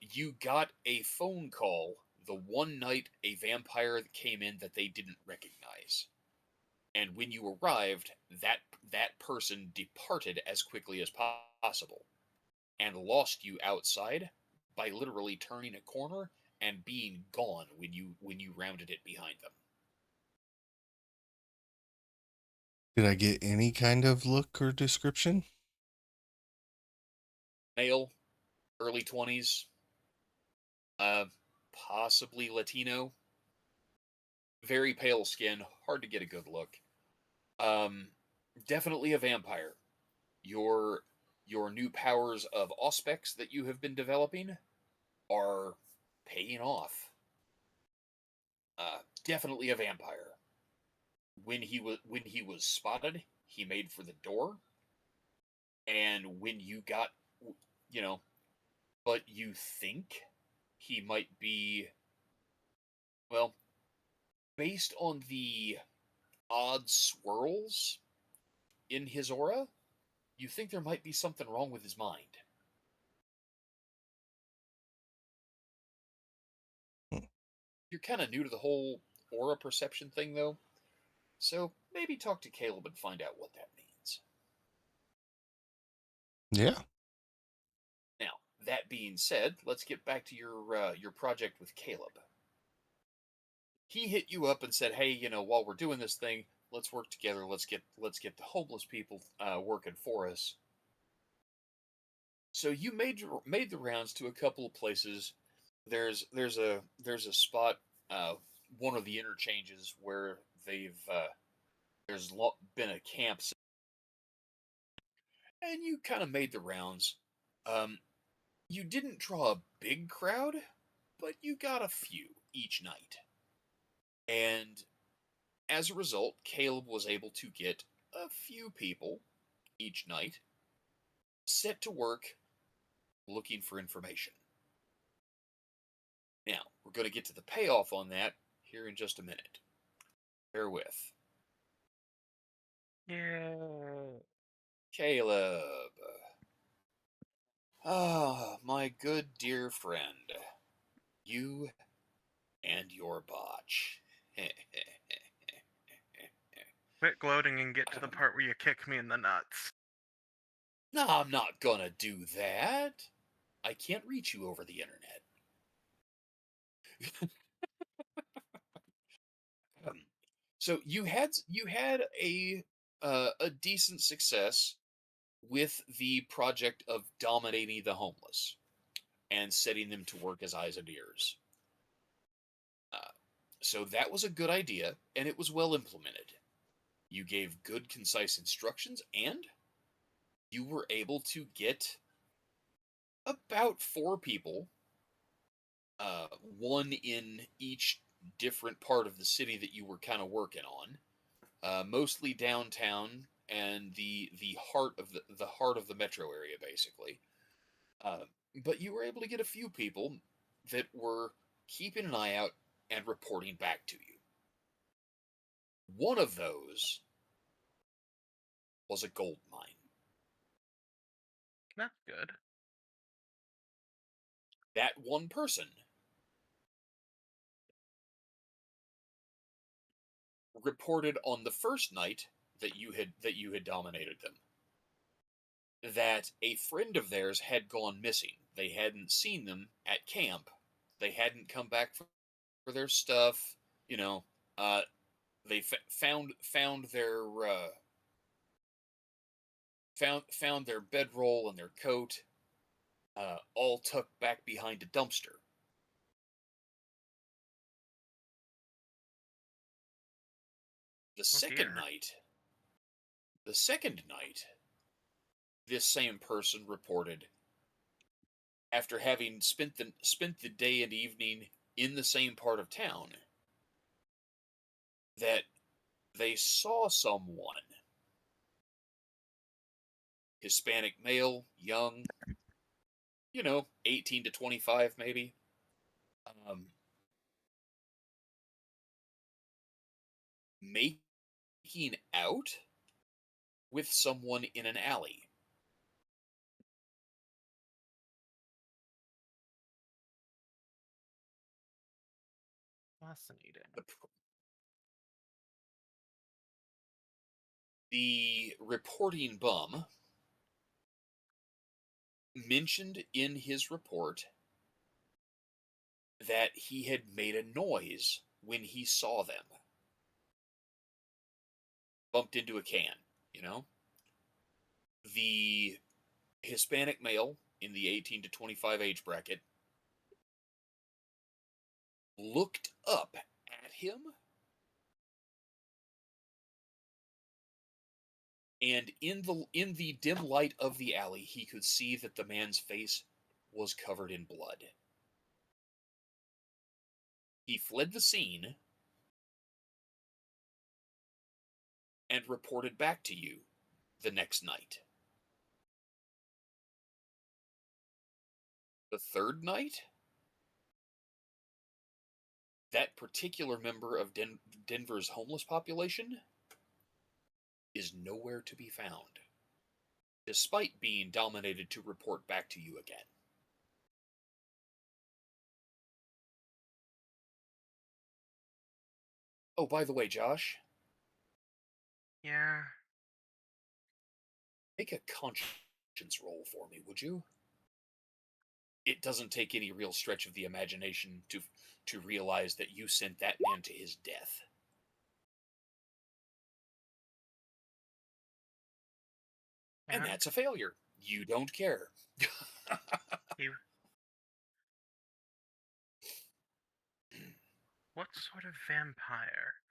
You got a phone call the one night a vampire came in that they didn't recognize. And when you arrived, that person departed as quickly as possible and lost you outside by literally turning a corner and being gone when you rounded it behind them. Did I get any kind of look or description? Male, early 20s, possibly Latino, very pale skin, hard to get a good look. definitely a vampire. Your your new powers of auspex that you have been developing are paying off. Definitely a vampire. When he was spotted, he made for the door, and when you got, you know, but you think he might be, well, based on the odd swirls in his aura, you think there might be something wrong with his mind. Hmm. You're kind of new to the whole aura perception thing, though, so maybe talk to Caleb and find out what that means. Yeah. Now, that being said, let's get back to your project with Caleb. He hit you up and said, "Hey, while we're doing this thing, let's work together. Let's get the homeless people working for us." So you made the rounds to a couple of places. There's a spot, one of the interchanges where they've been a camp, and you kind of made the rounds. Um, you didn't draw a big crowd, but you got a few each night, and as a result, Caleb was able to get a few people each night set to work looking for information. Now, we're going to get to the payoff on that here in just a minute. Bear with. Yeah. Caleb. Ah, my good dear friend. You and your botch. Quit gloating and get to the part where you kick me in the nuts. No, I'm not gonna do that. I can't reach you over the internet. So you had a decent success with the project of dominating the homeless and setting them to work as eyes and ears. Uh, so that was a good idea, and it was well implemented. You gave good, concise instructions, and you were able to get about four people, one in each different part of the city that you were kind of working on, mostly downtown and the heart of the metro area, basically. Uh, but you were able to get a few people that were keeping an eye out and reporting back to you. One of those was a gold mine. That's good. That one person reported on the first night that you had dominated them that a friend of theirs had gone missing. They hadn't seen them at camp. They hadn't come back for their stuff. You know, uh, they found their found their bedroll and their coat, all tucked back behind a dumpster. The Oh second dear. night, the second night, this same person reported after having spent the day and evening in the same part of town that they saw someone, Hispanic male, young, 18 to 25 maybe, um, making out with someone in an alley. Fascinating. The, the reporting bum mentioned in his report that he had made a noise when he saw them. Bumped into a can, you know? The Hispanic male in the 18 to 25 age bracket looked up at him and in the dim light of the alley, he could see that the man's face was covered in blood. He fled the scene and reported back to you the next night. The third night, that particular member of Denver's homeless population is nowhere to be found, despite being dominated to report back to you again. Oh, by the way, Josh, Yeah. make a conscience roll for me, would you? It doesn't take any real stretch of the imagination to realize that you sent that man to his death. And And that's a failure. You don't care. he, what sort of vampire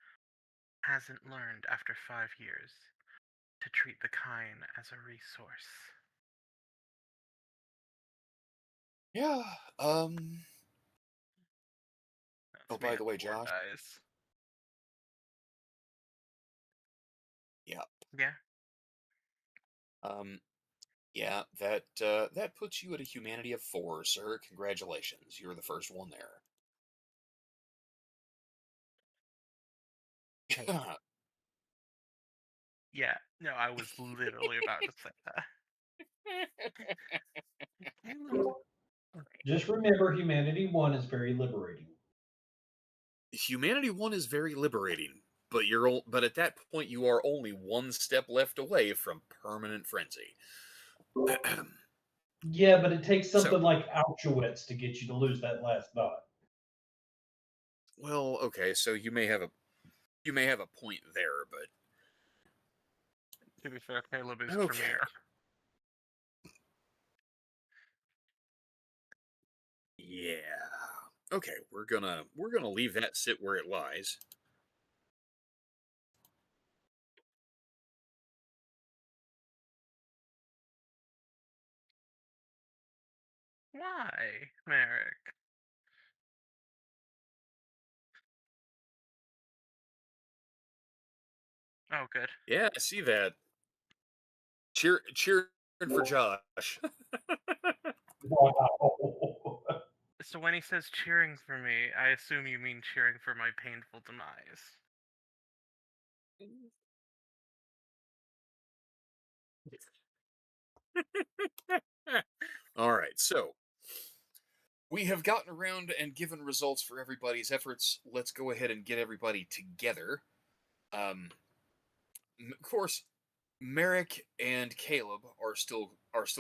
hasn't learned after 5 years to treat the kind as a resource? Yeah, That's oh, me by at the way, four Josh. dice. Yeah. Yeah. Um, yeah, that puts you at a humanity of 4, sir. Congratulations. You're the first one there. Hey, Yeah. No, I was literally about to say that. Just remember, Humanity 1 is very liberating. Humanity 1 is very liberating, but at that point you are only one step left away from permanent frenzy. Yeah, but it takes So, something like Auschwitz to get you to lose that last thought. well, okay, so you may have a point there, but To be fair, Caleb is okay. premier. Yeah. Okay, we're gonna leave that sit where it lies. Why, Merrick? Oh, good. Yeah, I see that. Cheering for Josh. Wow. So when he says cheering for me, I assume you mean cheering for my painful demise. All right, so we have gotten around and given results for everybody's efforts. Let's go ahead and get everybody together. Um, of course, Merrick and Caleb are still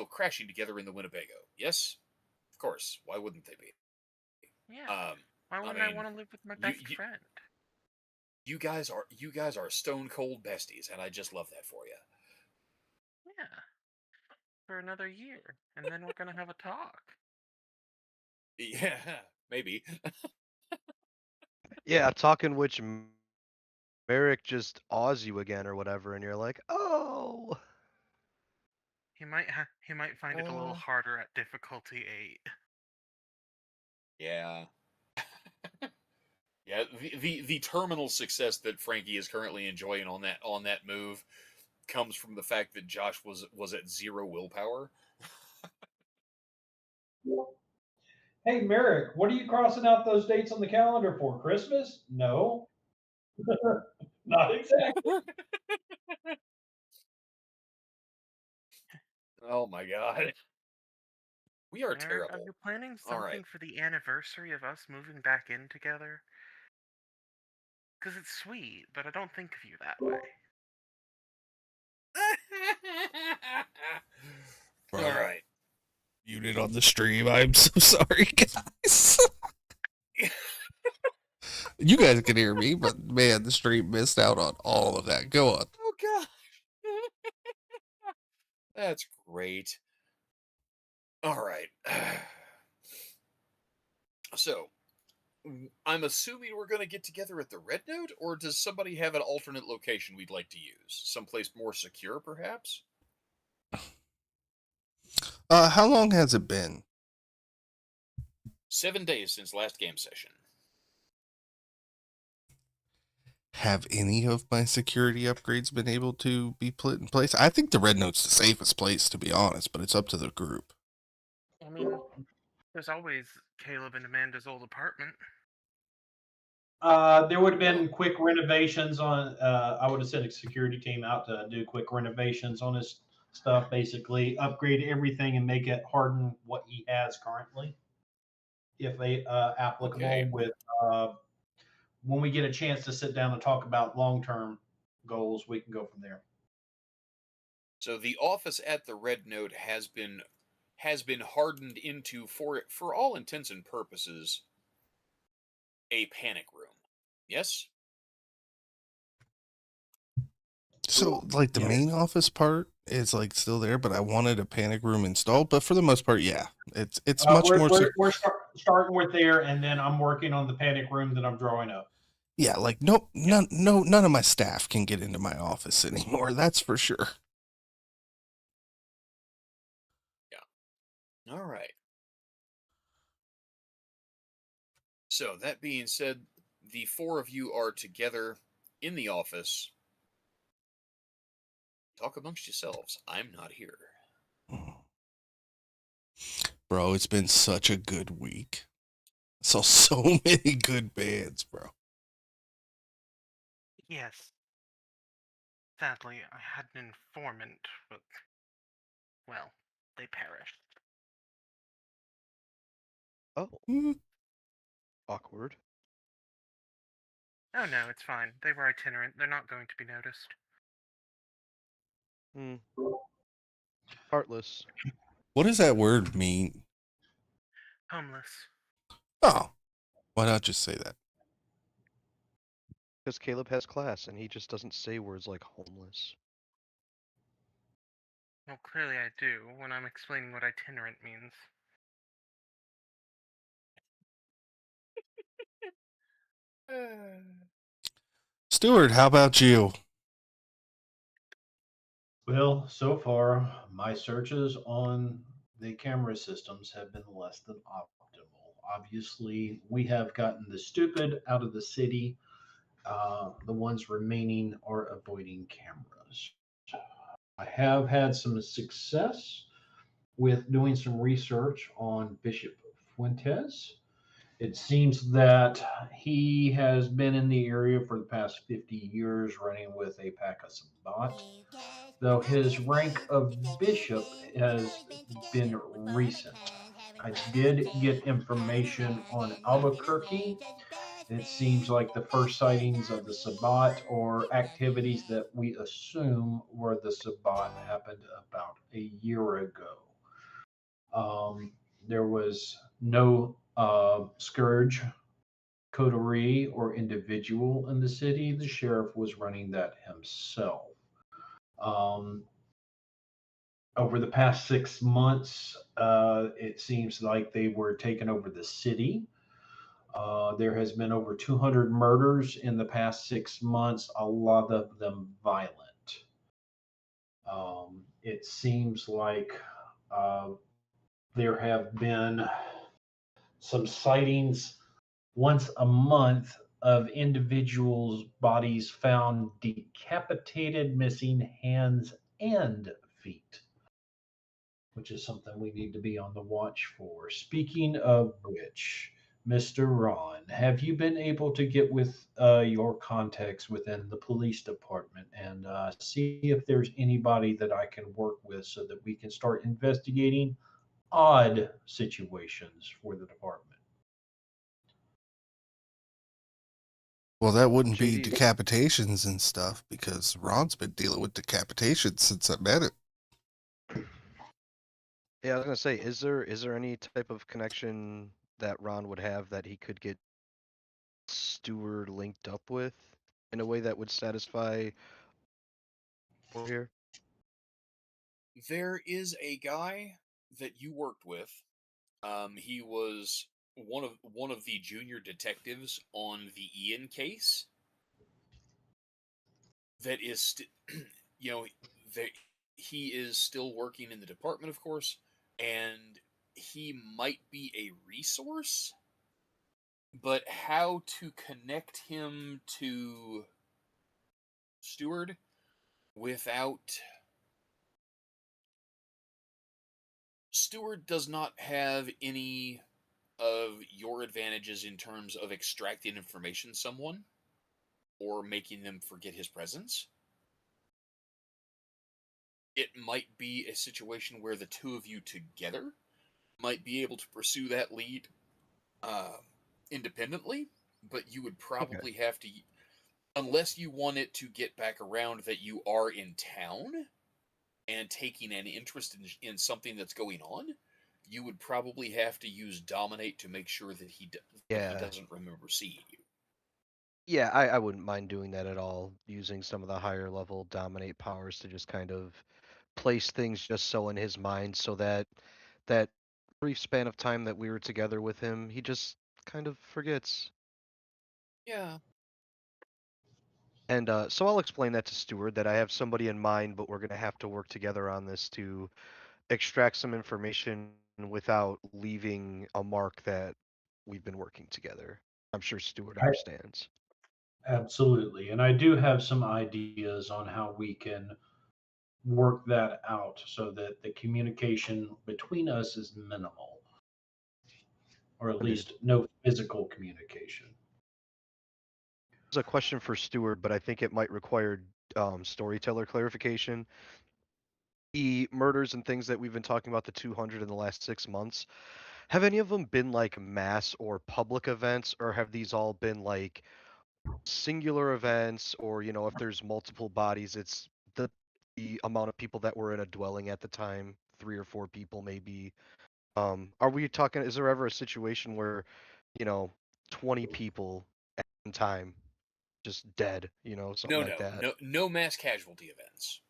crashing together in the Winnebago. Yes, of course. Why wouldn't they be? Yeah. Um, Why I wouldn't I mean, want to live with my you, best you friend? you guys are stone cold besties, and I just love that for you. Yeah. For another year, and then we're gonna have a talk. Yeah, maybe. yeah, talking which Merrick just awes you again or whatever, and you're like, oh. He might find it a little Uh, harder at difficulty 8. yeah. Yeah, the terminal success that Frankie is currently enjoying on that move comes from the fact that Josh was at 0 willpower. Hey, Merrick, what are you crossing out those dates on the calendar for? Christmas? No, not exactly. Oh my god. We are Merrick, are terrible. you planning All right. something for the anniversary of us moving back in together? 'Cause it's sweet, but I don't think of you that way. All Bro, right. muted on the stream. I'm so sorry, guys. You guys can hear me, but man, the stream missed out on all of that. Go on. Oh god. That's great. All right. So, I'm assuming we're going to get together at the Red Note, or does somebody have an alternate location we'd like to use? Someplace more secure, perhaps? How long has it been? 7 days since last game session. Have any of my security upgrades been able to be put in place? I think the Red Note's the safest place, to be honest, but it's up to the group. I mean, there's always Caleb and Amanda's old apartment. There would have been quick renovations on. I would have sent a security team out to do quick renovations on his stuff, basically upgrade everything and make it harden what he has currently, if applicable. Okay. With when we get a chance to sit down and talk about long-term goals, we can go from there. So the office at the Red Note has been hardened into, for all intents and purposes, a panic room. Yes? So, like, the Yeah. main office part is like still there, but I wanted a panic room installed. But for the most part, yeah, it's much more. We're starting with there, and then I'm working on the panic room that I'm drawing up. Yeah, like none of my staff can get into my office anymore. That's for sure. All right. So, that being said, the four of you are together in the office. Talk amongst yourselves. I'm not here. Bro, it's been such a good week. I saw so many good bands, bro. Yes. Sadly, I had an informant, but, well, they perished. Oh, Mm. awkward. Oh no, it's fine. They were itinerant. They're not going to be noticed. Hmm. Heartless. What does that word mean? Homeless. Oh, why not just say that? Because Caleb has class, and he just doesn't say words like homeless. Well, clearly I do, when I'm explaining what itinerant means. Stuart, how about you? Well, so far, my searches on the camera systems have been less than optimal. Obviously, we have gotten the stupid out of the city. The ones remaining are avoiding cameras. I have had some success with doing some research on Bishop Fuentes. It seems that he has been in the area for the past 50 years running with a pack of Sabat, though his rank of bishop has been recent. I did get information on Albuquerque. It seems like the first sightings of the Sabbat or activities that we assume were the Sabbat happened about a year ago. There was no scourge, coterie, or individual in the city. The sheriff was running that himself. Um, Over the past 6 months, it seems like they were taking over the city. There has been over 200 murders in the past 6 months, a lot of them violent. It seems like uh, there have been some sightings once a month of individuals' bodies found decapitated, missing hands and feet, which is something we need to be on the watch for. Speaking of which, Mr. Ron, have you been able to get with your contacts within the police department and see if there's anybody that I can work with so that we can start investigating odd situations for the department? Well, that wouldn't be JD, decapitations and stuff because Ron's been dealing with decapitations since I met him. yeah, I was gonna say, is there any type of connection that Ron would have that he could get Stewart linked up with in a way that would satisfy over here? There is a guy that you worked with. He was one of the junior detectives on the Ian case that is you know that he is still working in the department, of course, and he might be a resource, but how to connect him to Steward without Steward does not have any of your advantages in terms of extracting information someone or making them forget his presence. It might be a situation where the two of you together might be able to pursue that lead uh, independently, but you would Okay. probably have to, unless you want it to get back around that you are in town and taking an interest in something that's going on, you would probably have to use dominate to make sure that he Yeah. doesn't remember seeing you. Yeah, I wouldn't mind doing that at all, using some of the higher level dominate powers to just kind of place things just so in his mind so that that brief span of time that we were together with him, he just kind of forgets. Yeah. And so I'll explain that to Stewart that I have somebody in mind, but we're going to have to work together on this to extract some information without leaving a mark that we've been working together. I'm sure Stewart I, understands. absolutely. And I do have some ideas on how we can work that out so that the communication between us is minimal, or at Funded. least no physical communication. There's a question for Stewart, but I think it might require storyteller clarification. The murders and things that we've been talking about, the 200 in the last 6 months, have any of them been like mass or public events, or have these all been like singular events, or if there's multiple bodies, it's the amount of people that were in a dwelling at the time, 3 or 4 people maybe. Are we talking? Is there ever a situation where, you know, 20 people at one time just dead? Something No, like no, that. no mass casualty events.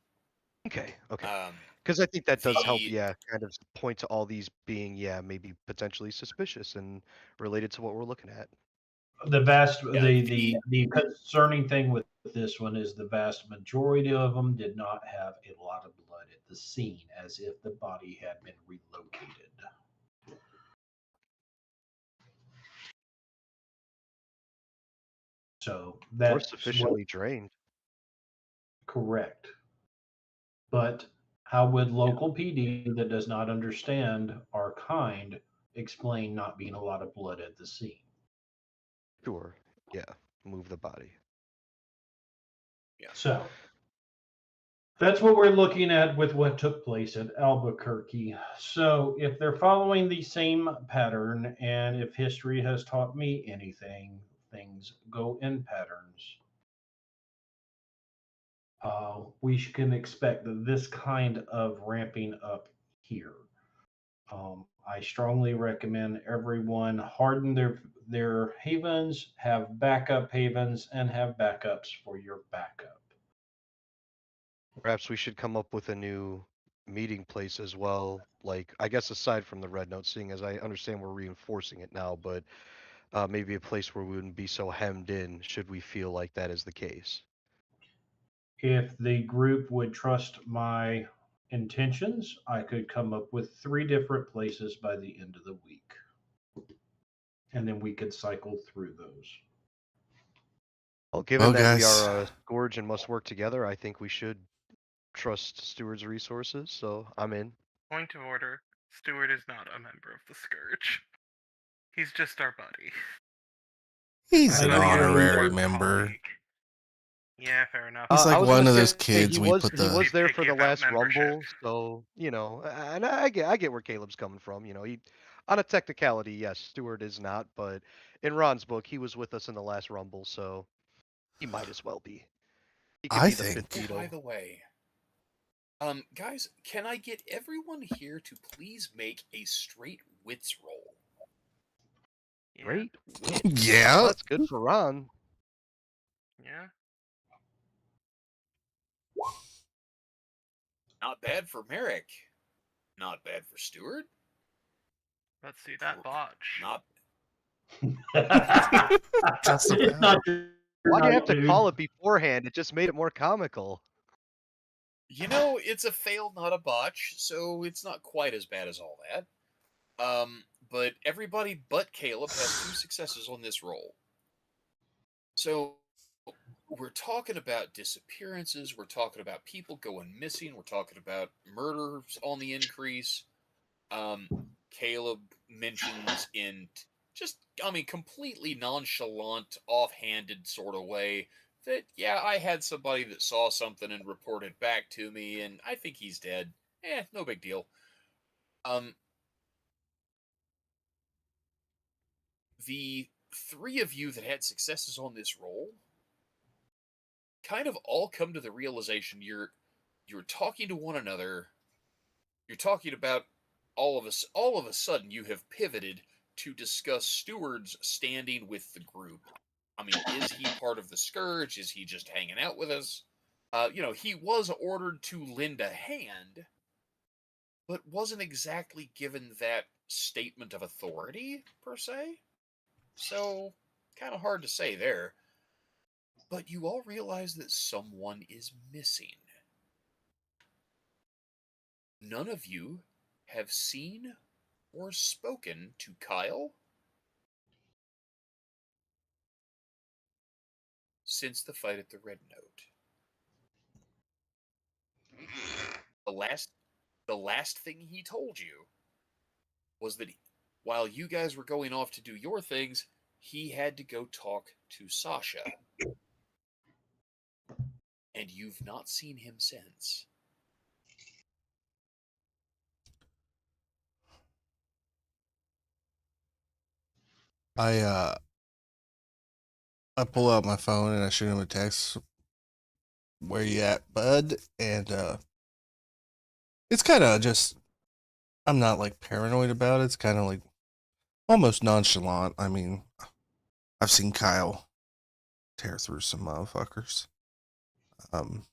Okay, okay. Um, Because I think that does help, the yeah, kind of point to all these being, yeah, maybe potentially suspicious and related to what we're looking at. The vast yeah the concerning thing with this one is the vast majority of them did not have a lot of blood at the scene, as if the body had been relocated. So Or that's what sufficiently drained. correct. But how would yeah local PD that does not understand our kind explain not being a lot of blood at the scene? Sure. Yeah. Move the body. yeah. So that's what we're looking at with what took place at Albuquerque. So if they're following the same pattern, and if history has taught me anything, things go in patterns. We can expect this kind of ramping up here. I strongly recommend everyone harden their havens, have backup havens, and have backups for your backup. Perhaps we should come up with a new meeting place as well. Like, I guess aside from the red note, seeing as I understand we're reinforcing it now, but maybe a place where we wouldn't be so hemmed in should we feel like that is the case. If the group would trust my intentions, I could come up with 3 different places by the end of the week. And then we could cycle through those. Well, given Well, that we guys, are a scourge and must work together, I think we should trust Steward's resources, so I'm in. Point of order: Stewart is not a member of the Scourge. He's just our buddy. he's I an Our know you're honorary former member. colleague. Yeah, fair enough. He's I like was gonna one of say those he kids we was put he the. was Be there for picky the about last membership. Rumble, so and I get where Caleb's coming from. He on a technicality, yes, Stewart is not, but in Ron's book, he was with us in the last Rumble, so he might as well be. He could I be the fifth think. Oh, by Beatle. the way, guys, can I get everyone here to please make a straight wits roll? Yeah, Great wits. Well, Yeah. that's good for Ron. yeah. Not bad for Merrick. Not bad for Stewart. Let's see that botch. Not Just It's about. not your Why do you have night, to dude. call it beforehand? It just made it more comical. You know, it's a fail, not a botch, so it's not quite as bad as all that. But everybody but Caleb has 2 successes on this roll. So we're talking about disappearances, we're talking about people going missing, we're talking about murders on the increase. Um, Caleb mentions in just, I mean, completely nonchalant, offhanded sort of way that, yeah, I had somebody that saw something and reported back to me, and I think he's dead. No big deal. Um, the 3 of you that had successes on this roll kind of all come to the realization you're talking to one another. You're talking about all of a sudden you have pivoted to discuss Steward's standing with the group. I mean, is he part of the Scourge? Is he just hanging out with us? He was ordered to lend a hand, but wasn't exactly given that statement of authority, per se. So, kind of hard to say there. But you all realize that someone is missing. None of you have seen or spoken to Kyle since the fight at the Red Note. The last the last thing he told you was that while you guys were going off to do your things, he had to go talk to Sasha. And you've not seen him since. I pull out my phone and I shoot him a text. Where you at, bud? And it's kind of just, I'm not like paranoid about it. It's kind of like almost nonchalant. I mean, I've seen Kyle tear through some motherfuckers.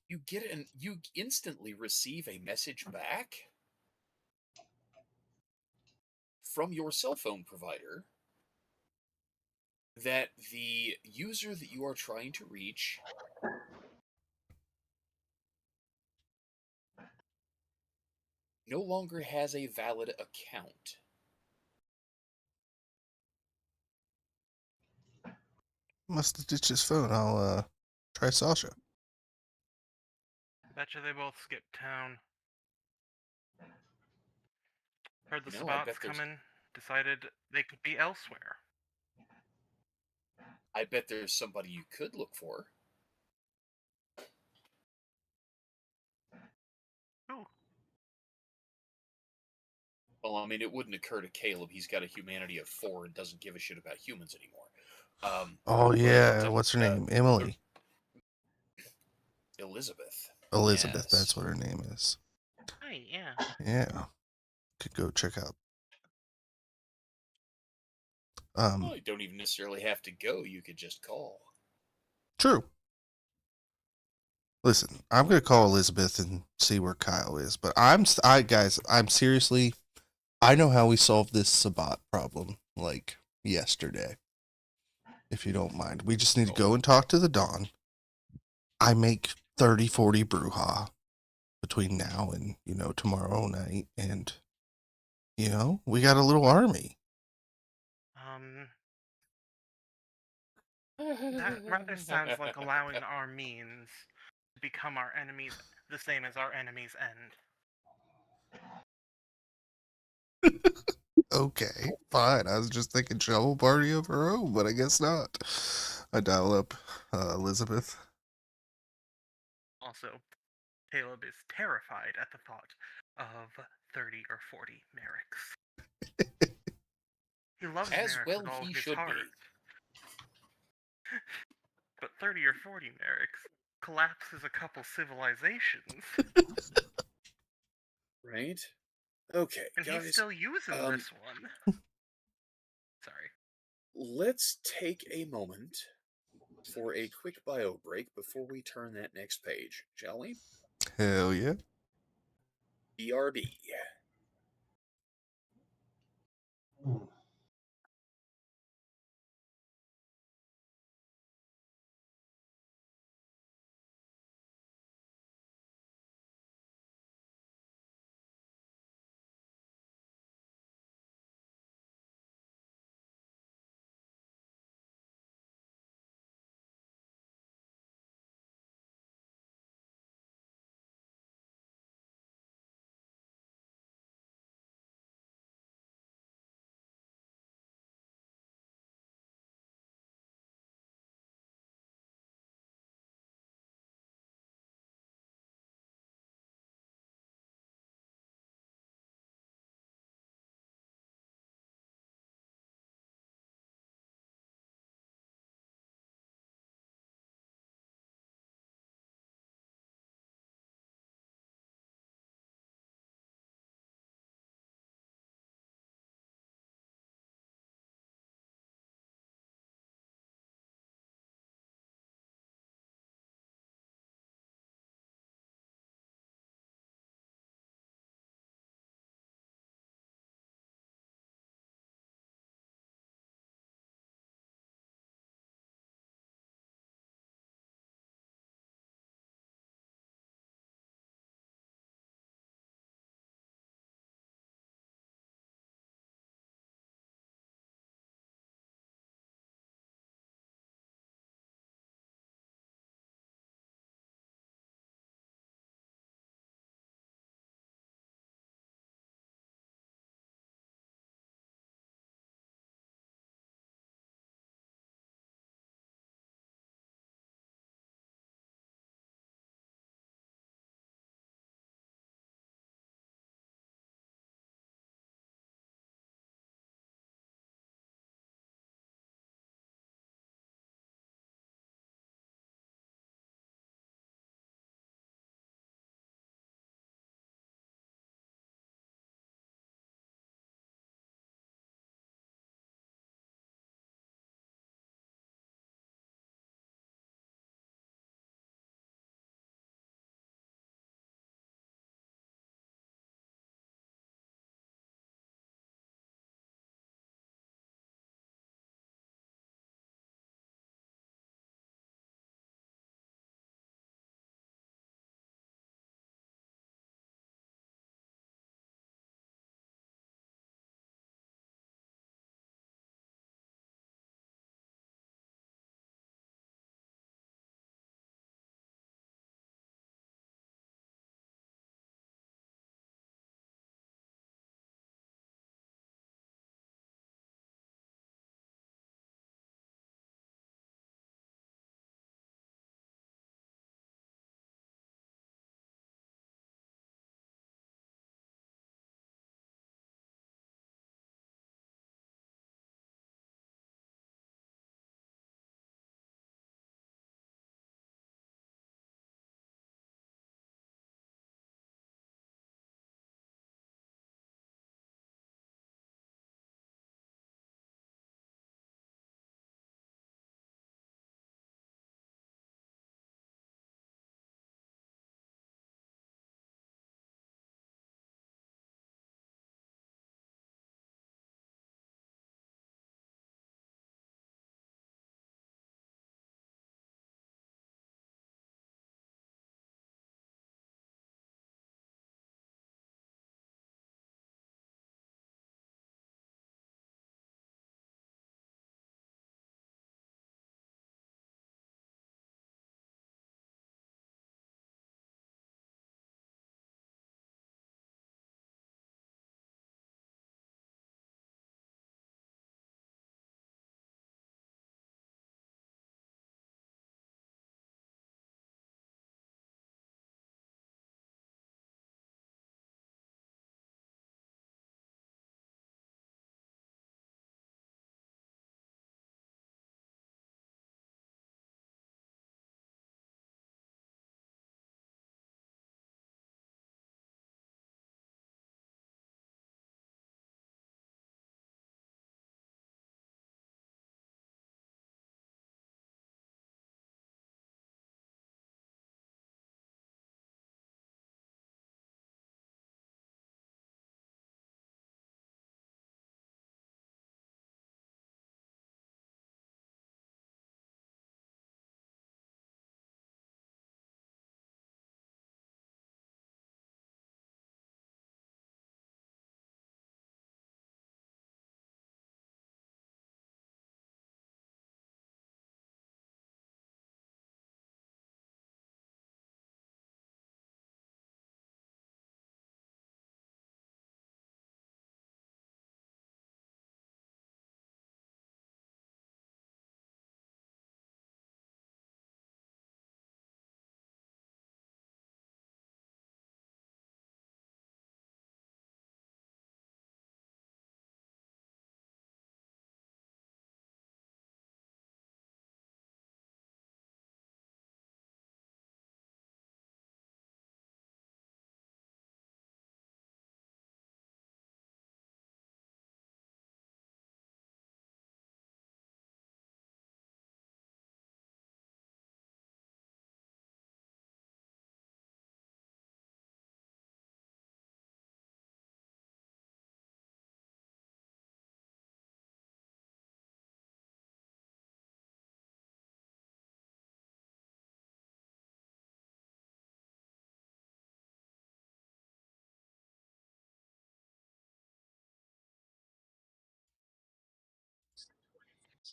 You instantly receive a message back from your cell phone provider that the user that you are trying to reach no longer has a valid account. Must have ditched his phone. I'll try Sasha. Betcha they both skipped town. Heard the I Sabbats bet there's coming, decided they could be elsewhere. I bet there's somebody you could look for. Who? Well, I mean, it wouldn't occur to Caleb. He's got a humanity of 4 and doesn't give a shit about humans anymore. Oh, yeah. But What's her name? Emily. Elizabeth. Elizabeth. Yes. That's what her name is. Right, yeah. Yeah. Could go check out. Well, you don't even necessarily have to go. You could just call. True. Listen, I'm gonna call Elizabeth and see where Kyle is. But guys, I'm seriously, I know how we solved this Sabbat problem like yesterday. If you don't mind, we just need to go and talk to the Dawn. I make 30, 40 brouhaha between now and tomorrow night, and we got a little army. That rather sounds like allowing our means to become our enemies, the same as our enemies' end. Okay, fine. I was just thinking shovel party of her own, but I guess not. I dial up Elizabeth. Also, Caleb is terrified at the thought of 30 or 40 Merricks. He loves As Merrick well with all he his should heart. be. But 30 or 40 Merricks collapses a couple civilizations. Right? Okay, And guys. he's still using this one. Sorry. Let's take a moment for a quick bio break before we turn that next page, shall we? Hell yeah. BRB.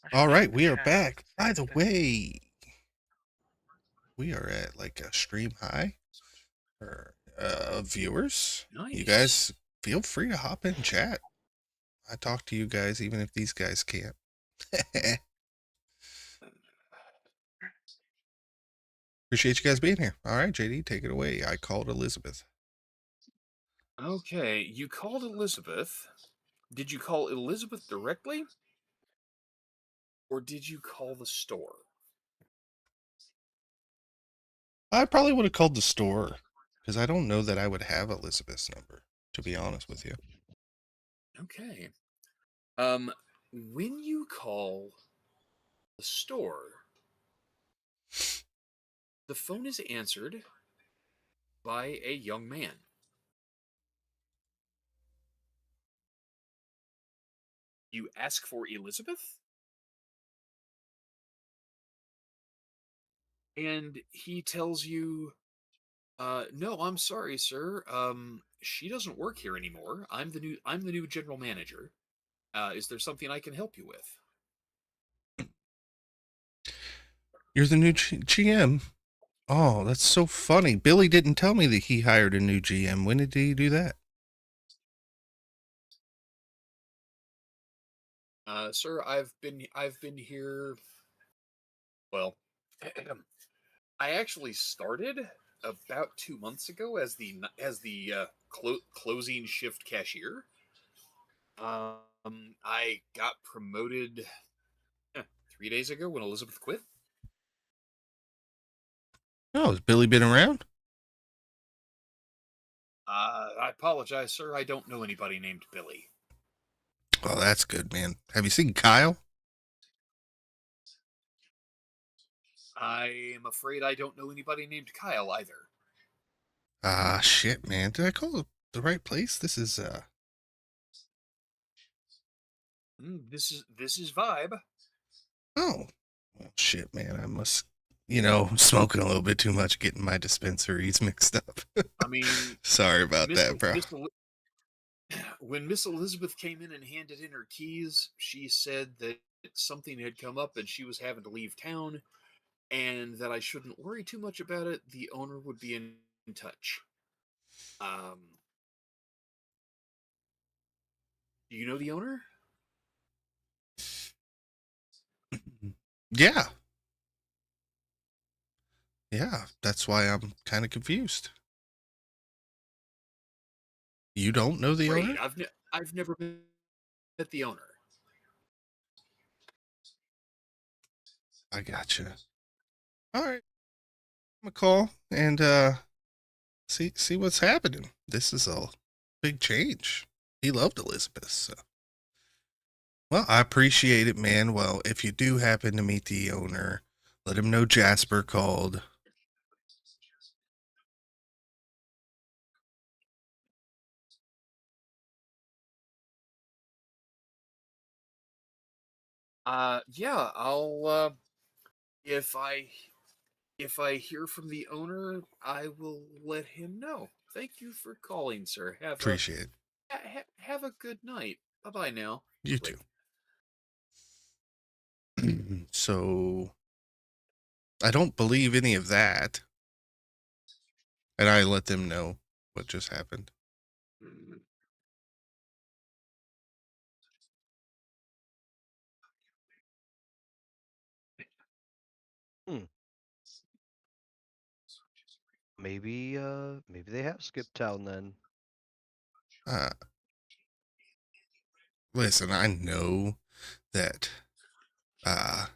I should All check right, the we are chat. back. See By if the there's way, we are at like a stream high for viewers. You Nice. guys feel free to hop in chat. I talk to you guys even if these guys can't. Appreciate you guys being here. All right, JD, take it away. I called Elizabeth. Okay, you called Elizabeth. Did you call Elizabeth directly? Or did you call the store? I probably would have called the store because I don't know that I would have Elizabeth's number, to be honest with you. Okay. When you call the store, the phone is answered by a young man. You ask for Elizabeth? And he tells you, no, I'm sorry, sir. She doesn't work here anymore. I'm the new general manager. Is there something I can help you with? You're the new GM. Oh, that's so funny. Billy didn't tell me that he hired a new GM. When did he do that? Sir, I've been here. Well, I actually started about 2 months ago as the closing shift cashier. I got promoted 3 days ago when Elizabeth quit. Oh, has Billy been around? I apologize, sir. I don't know anybody named Billy. Oh, that's good, man. Have you seen Kyle? I am afraid I don't know anybody named Kyle either. Ah, shit, man. Did I call the right place? This is, This is Vibe. oh. Well, shit, man. I must, smoking a little bit too much, getting my dispensaries mixed up. I mean, Sorry about Miss that, bro. Miss when Miss Elizabeth came in and handed in her keys, she said that something had come up and she was having to leave town, and that I shouldn't worry too much about it. The owner would be in touch. Um, do you know the owner? Yeah. Yeah. That's why I'm kind of confused. You don't know the Great. owner? I've never met the owner. I gotcha. All right. I'm gonna call and see what's happening. This is a big change. He loved Elizabeth, so. Well, I appreciate it, man. Well, if you do happen to meet the owner, let him know Jasper called. Yeah, I'll if I if I hear from the owner, I will let him know. Thank you for calling, sir. Appreciate Have a good night. Bye bye now. it. You Click. too. So, I don't believe any of that. And I let them know what just happened. Hmm. Maybe they have skipped town then. Uh, Listen, I know that, uh,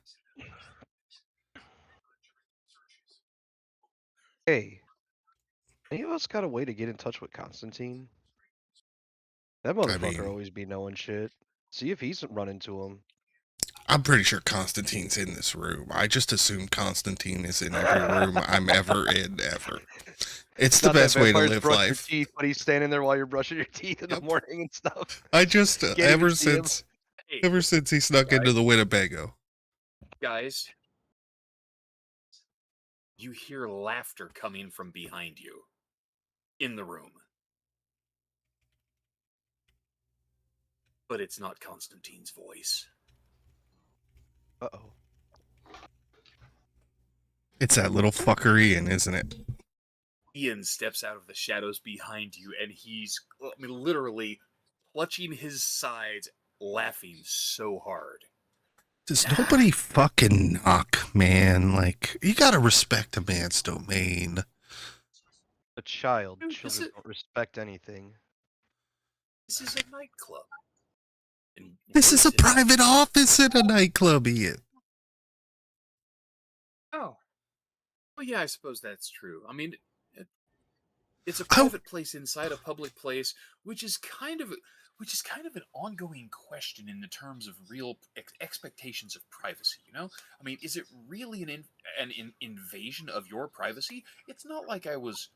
Hey, any of us got a way to get in touch with Constantine? That I motherfucker mean, always be knowing shit. See if he's run into him. I'm pretty sure Constantine's in this room. I just assume Constantine is in every room I'm ever in, ever. It's the Not that best way to vampires live brush your life. teeth, but he's standing there while you're brushing your teeth in the Yep. morning and stuff. I just, Can't even see him. Hey, ever since he snuck guys, into the Winnebago. guys, you hear laughter coming from behind you in the room. But it's not Constantine's voice. Uh-oh. It's that little fucker Ian, isn't it? Ian steps out of the shadows behind you, and he's, I mean, literally clutching his sides, laughing so hard. Does nobody fucking knock, man? Like, you gotta respect a man's domain. A child. Dude, Children don't respect anything. this is a nightclub. And This we're is a sitting- private office in a nightclub, Ian. Oh. Well, yeah, I suppose that's true. I mean, it's a I- private place inside a public place, which is kind of an ongoing question in the terms of real expectations of privacy. You know, I mean, is it really an invasion of your privacy? It's not like I was,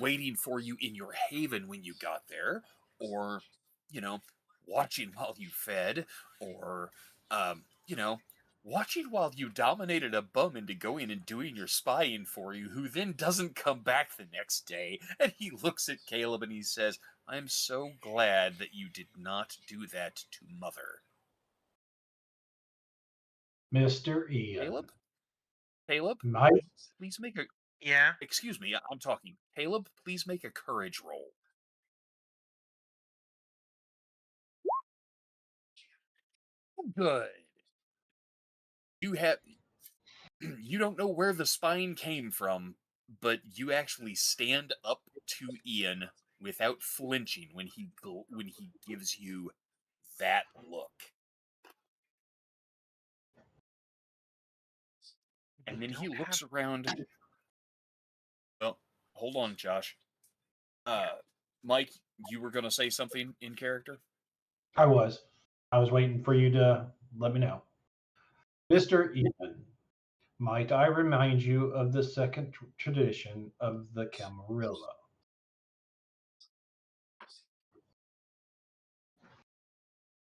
waiting for you in your haven when you got there, or, you know, watching while you fed, or, you know, watching while you dominated a bum into going and doing your spying for you, who then doesn't come back the next day. And he looks at Caleb and he says, I'm so glad that you did not do that to Mother. Mr. Ian. Caleb, My please make a. Yeah. Excuse me, I'm talking. Caleb, please make a courage roll. Good. You have you don't know where the spine came from, but you actually stand up to Ian without flinching when he gives you that look. And then he Don't looks have- around. Well, hold on, Josh. Mike, you were going to say something in character? I was waiting for you to let me know. Mr. Ian, might I remind you of the second tradition of the Camarilla?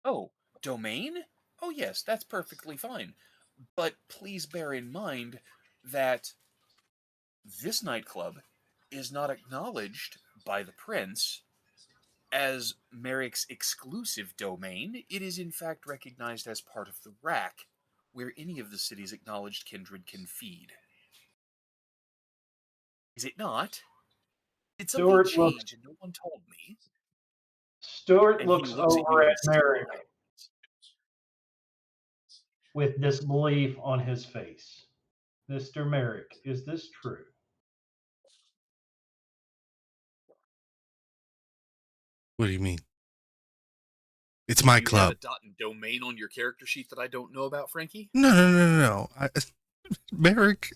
Oh, domain? Oh, yes, that's perfectly fine. But please bear in mind that this nightclub is not acknowledged by the prince as Merrick's exclusive domain. It is in fact recognized as part of the rack, where any of the city's acknowledged kindred can feed. Is it not? Did something Stuart looks change and no one told me? Stuart And he looks looks at you over and at he Merrick smiles. with disbelief on his face. Mr. Merrick, is this true? What do you mean? It's my Do you have a club. dot and domain on your character sheet that I don't know about, Frankie? No. Merrick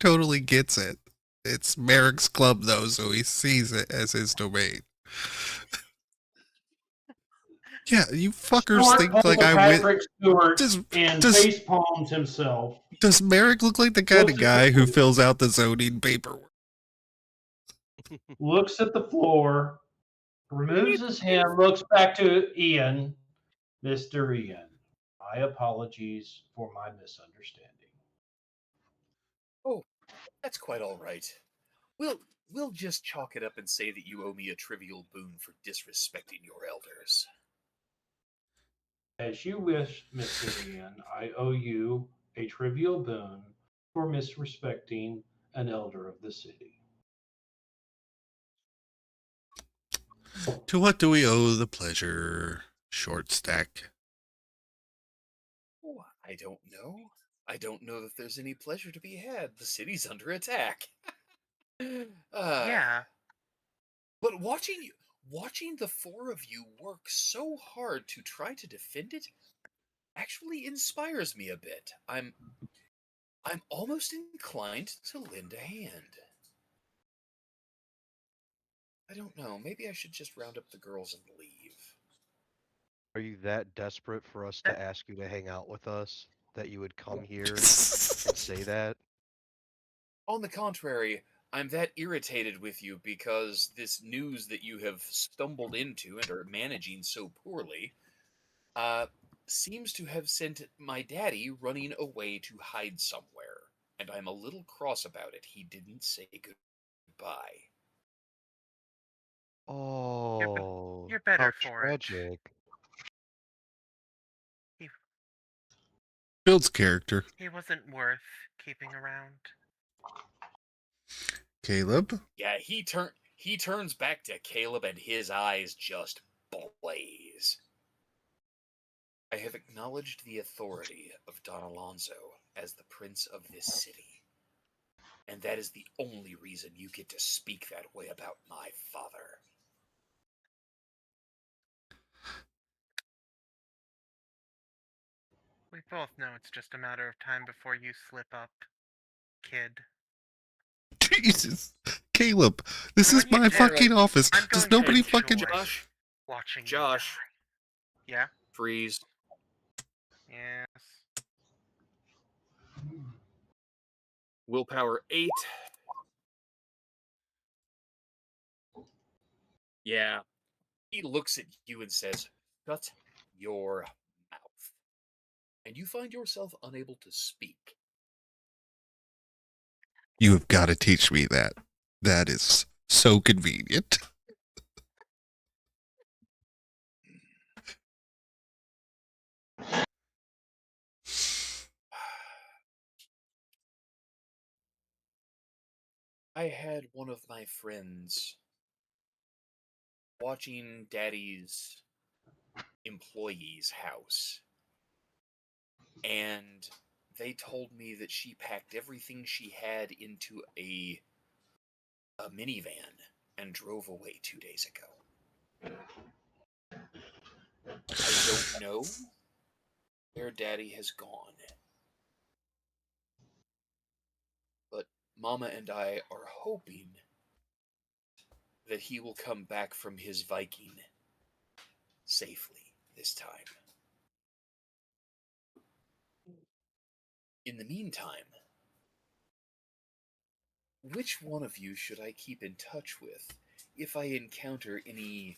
totally gets it. It's Merrick's club, though, so he sees it as his domain. Yeah, you fuckers Stuart think pulls like a I went. Patrick Stewart and Does face palms himself. Merrick look like the kind Looks of at guy the who floor. fills out the zoning paperwork? Looks at the floor, removes his hand, looks back to Ian. Mr. Ian, my apologies for my misunderstanding. Oh, that's quite all right. We'll just chalk it up and say that you owe me a trivial boon for disrespecting your elders. As you wish, Mr. Ian, I owe you a trivial boon for misrespecting an elder of the city. To what do we owe the pleasure, short stack? Oh, I don't know. I don't know that there's any pleasure to be had. The city's under attack. Yeah. But watching the four of you work so hard to try to defend it actually inspires me a bit. I'm almost inclined to lend a hand. I don't know. Maybe I should just round up the girls and leave. Are you that desperate for us to ask you to hang out with us that you would come here and say that? On the contrary, I'm that irritated with you because this news that you have stumbled into and are managing so poorly seems to have sent my daddy running away to hide somewhere. And I'm a little cross about it. He didn't say goodbye. Oh, You're better how for it. tragic. Builds character. He wasn't worth keeping around. Caleb? Yeah, he turns back to Caleb and his eyes just blaze. I have acknowledged the authority of Don Alonso as the prince of this city, and that is the only reason you get to speak that way about my father. We both know it's just a matter of time before you slip up, kid. Jesus. Caleb, this And is when you my do, fucking office. I'm Does going to nobody enjoy fucking... Josh, watching Josh, you die. Yeah? freeze. Yes. Willpower 8. Yeah. He looks at you and says, "Shut your mouth." And you find yourself unable to speak. You have got to teach me that. That is so convenient. I had one of my friends watching Daddy's employee's house, and they told me that she packed everything she had into a minivan and drove away 2 days ago. I don't know where Daddy has gone, but Mama and I are hoping that he will come back from his Viking safely this time. In the meantime, which one of you should I keep in touch with if I encounter any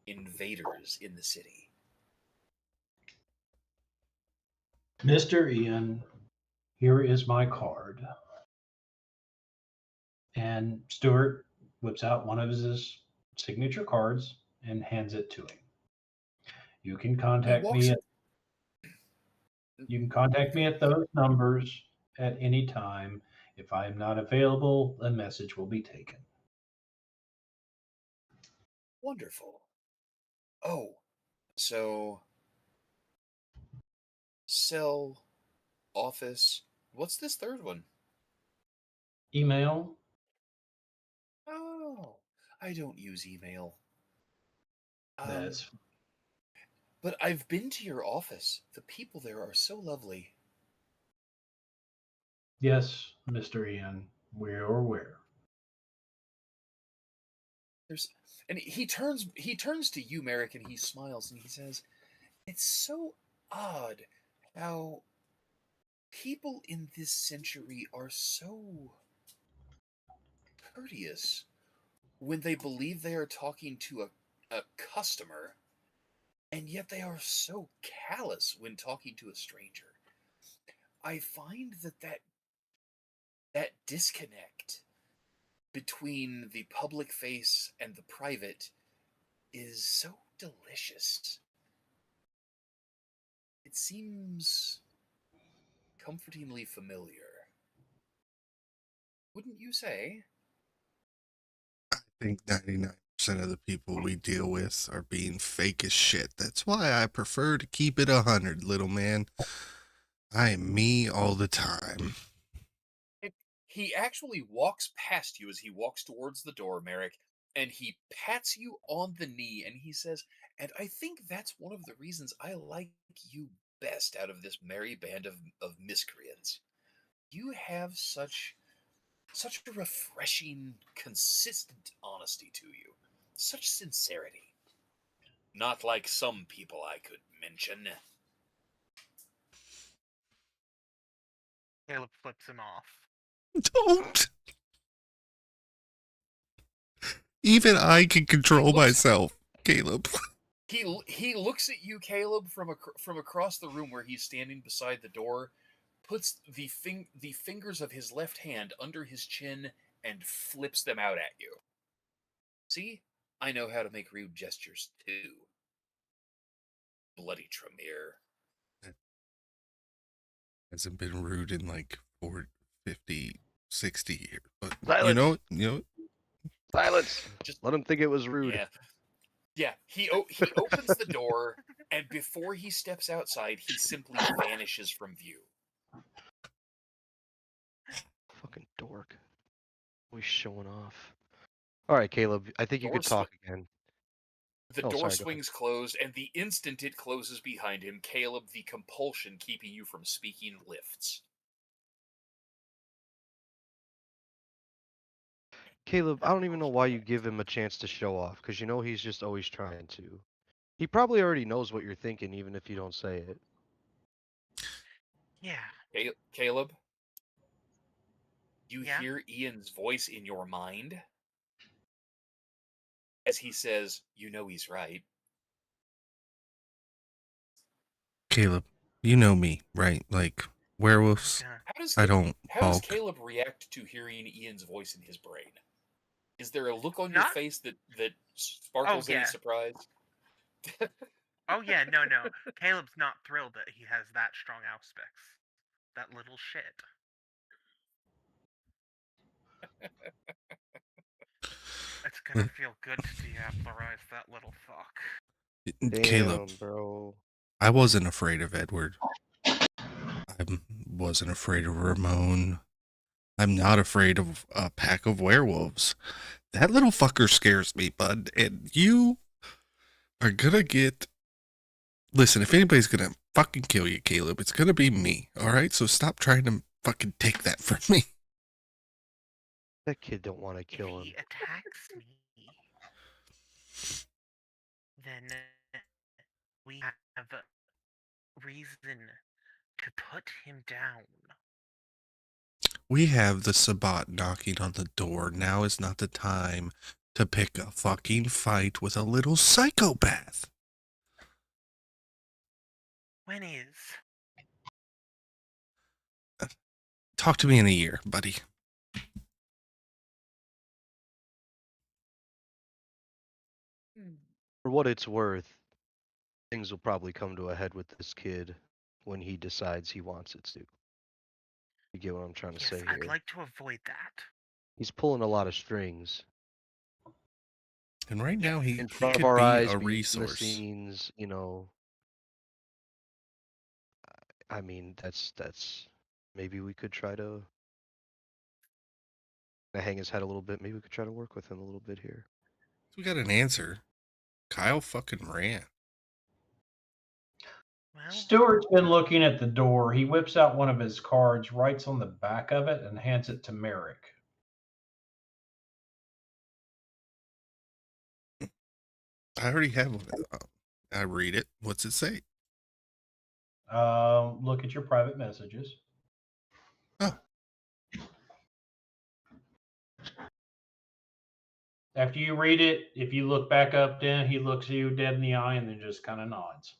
invaders in the city? Mr. Ian, here is my card. And Stuart whips out one of his signature cards and hands it to him. You can He contact me walks. at those numbers at any time. If I am not available, a message will be taken. Wonderful. Oh, so cell, office. What's this third one? Email? Oh, I don't use email. That's But I've been to your office. The people there are so lovely. yes, Mr. Ian. We're aware. There's and he turns to you, Merrick, and he smiles and he says, "It's so odd how people in this century are so courteous when they believe they are talking to a customer, and yet they are so callous when talking to a stranger. I find that disconnect between the public face and the private is so delicious. It seems comfortingly familiar. Wouldn't you say?" I think 99% of the people we deal with are being fake as shit. That's why I prefer to keep it 100, little man. I am me all the time. He actually walks past you as he walks towards the door, Merrick, and he pats you on the knee and he says, "And I think that's one of the reasons I like you best out of this merry band of miscreants. You have such a refreshing, consistent honesty to you. Such sincerity. Not like some people I could mention." Caleb flips him off. Don't. Even I can control myself, Caleb. He looks at you, Caleb, from across the room where he's standing beside the door, puts the fingers of his left hand under his chin, and flips them out at you. "See, I know how to make rude gestures too. Bloody Tremere." Hasn't been rude in like 40, 50, 60 years. But Silence! Silence. Just Let him think it was rude. yeah, yeah. He opens the door, and before he steps outside, he simply vanishes from view. Fucking dork. Always showing off. All right, Caleb. I think you Door could talk again. The Oh, door sorry, go ahead. swings closed, and the instant it closes behind him, Caleb, the compulsion keeping you from speaking lifts. Caleb, I don't even know why you give him a chance to show off, because you know he's just always trying to. He probably already knows what you're thinking, even if you don't say it. Yeah. Caleb, you Yeah? hear Ian's voice in your mind as he says, "You know he's right." Caleb, you know me, right? Like werewolves. Yeah. I don't How does balk. Caleb react to hearing Ian's voice in his brain? Is there a look on your Not- face that sparkles any yeah. surprise? Oh yeah, no. Caleb's not thrilled that he has that strong aspects. That little shit. It's gonna feel good to deathorize that little fuck. Caleb, Damn, bro. I wasn't afraid of Edward. I wasn't afraid of Ramon. I'm not afraid of a pack of werewolves. That little fucker scares me, bud. And you are gonna get. Listen, if anybody's gonna fucking kill you, Caleb, it's gonna be me. All right, so stop trying to fucking take that from me. That kid don't want to If kill him. he attacks me, then we have reason to put him down. We have the Sabbat knocking on the door. Now is not the time to pick a fucking fight with a little psychopath. When is? Talk to me in a year, buddy. For what it's worth, things will probably come to a head with this kid when he decides he wants it to. You get what I'm trying to Yes, say I'd here. like to avoid that. He's pulling a lot of strings. And right now, In he front of could our be eyes, a behind the resource. scenes, you know. I mean, that's maybe we could try to hang his head a little bit. Maybe we could try to work with him a little bit here. So we got an answer. Kyle fucking ran. Well, Stuart's been looking at the door. He whips out one of his cards, writes on the back of it, and hands it to Merrick. I already have one. I read it. What's it say? Look at your private messages. Oh. After you read it, if you look back up, then he looks you dead in the eye and then just kind of nods.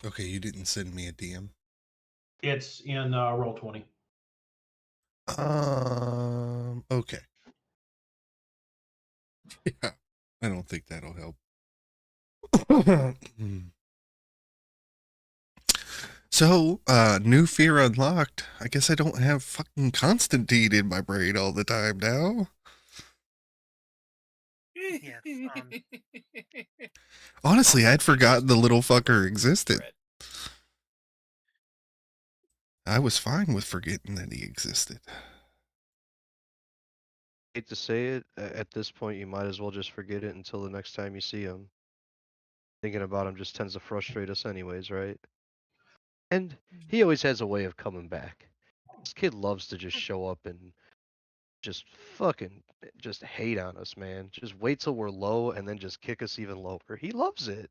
Okay, you didn't send me a DM. It's in Roll20. Okay. Yeah, I don't think that'll help. So, new fear unlocked. I guess I don't have fucking Constantine in my brain all the time now. yes, Honestly, I'd forgotten the little fucker existed. I was fine with forgetting that he existed. Hate to say it, at this point, you might as well just forget it until the next time you see him. Thinking about him just tends to frustrate us, anyways, right? And he always has a way of coming back. This kid loves to just show up and just fucking just hate on us, man. Just wait till we're low and then just kick us even lower. He loves it.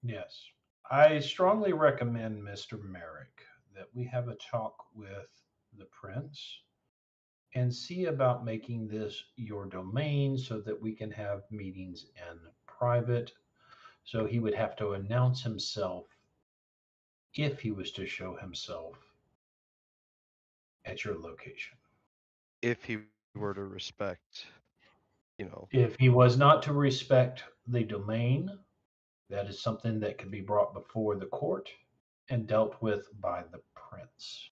Yes. I strongly recommend, Mr. Merrick, that we have a talk with the prince and see about making this your domain so that we can have meetings in private. So he would have to announce himself if he was to show himself at your location. If he were to respect, you know. If he was not to respect the domain, That is something that can be brought before the court and dealt with by the prince.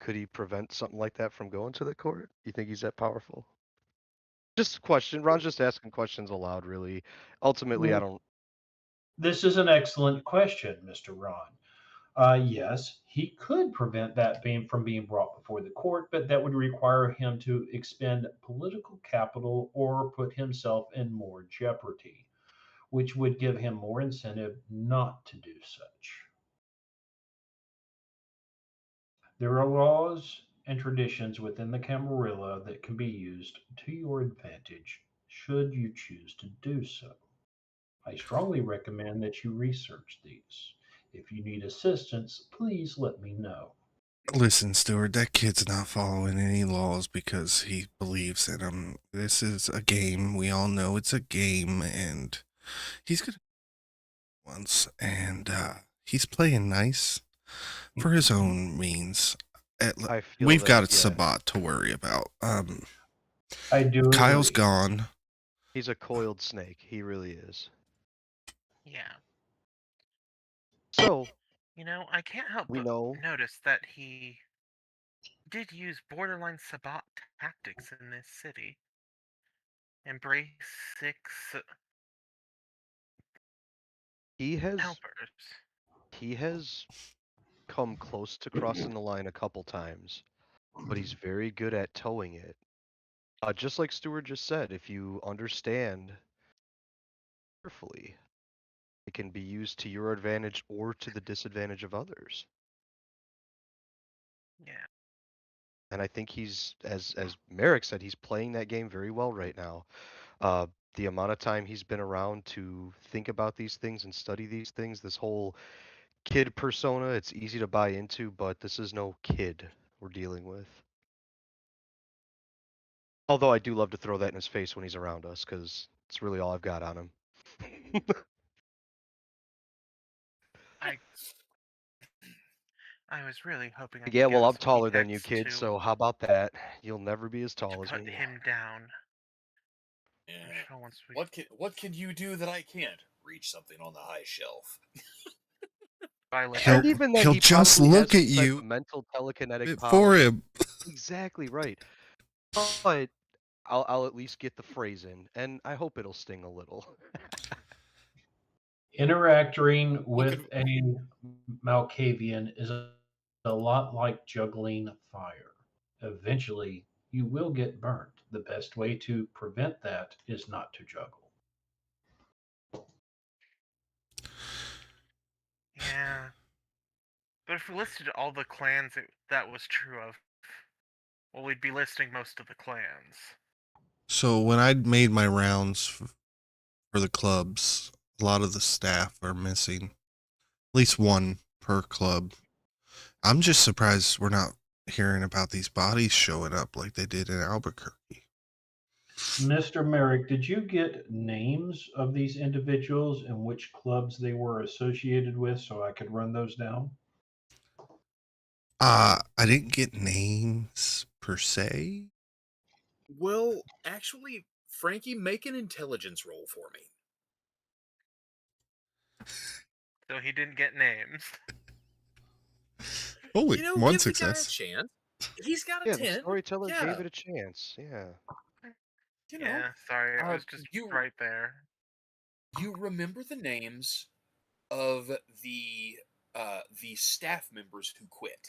Could he prevent something like that from going to the court? You think he's that powerful? Just a question. Ron's just asking questions aloud, really. Ultimately, I don't. This is an excellent question, Mr. Ron. Yes, he could prevent that being from being brought before the court, but that would require him to expend political capital or put himself in more jeopardy, which would give him more incentive not to do such. There are laws and traditions within the Camarilla that can be used to your advantage should you choose to do so. I strongly recommend that you research these. If you need assistance, please let me know. Listen, Stuart, that kid's not following any laws because he believes in them. This is a game. We all know it's a game, and he's gonna once, and he's playing nice for his own means. I feel We've got a that, yeah. Sabat to worry about. I do Kyle's agree. gone. He's a coiled snake. He really is. Yeah. So, I can't help we but know notice that he did use borderline Sabat tactics in this city. Embrace 6 he has helpers. come close to crossing the line a couple times, but he's very good at towing it. Just like Stuart just said, if you understand carefully, it can be used to your advantage or to the disadvantage of others. Yeah. And I think he's, as Merrick said, he's playing that game very well right now. Uh, the amount of time he's been around to think about these things and study these things, this whole kid persona, it's easy to buy into, but this is no kid we're dealing with. Although I do love to throw that in his face when he's around us, because it's really all I've got on him. I I was really hoping I Yeah, could well, go I'm as taller than you, Apex kid, to so how about that? You'll never be as tall as put me. him down. I'm Yeah. sure once we What can you do that I can't? Reach something on the high shelf. violate He'll And that. even then, he'll he just probably has look at some type you of mental telekinetic for power. him. Exactly right. But I'll at least get the phrase in, and I hope it'll sting a little. Interacting What with could a Malkavian is a lot like juggling fire. Eventually, you will get burnt. The best way to prevent that is not to juggle. Yeah. But if we listed all the clans that was true of, well, we'd be listing most of the clans. So when I made my rounds for the clubs, a lot of the staff are missing. At least one per club. I'm just surprised we're not hearing about these bodies showing up like they did in Albuquerque. Mr. Merrick, did you get names of these individuals and which clubs they were associated with so I could run those down? I didn't get names per se. Well, actually, Frankie, make an intelligence roll for me. So he didn't get names. Holy, one Give the guy a success. chance. He's got a Yeah, the 10. storyteller gave Yeah. it a chance. Yeah. You know, Yeah, sorry, it uh, was just you right there. you remember the names of the staff members who quit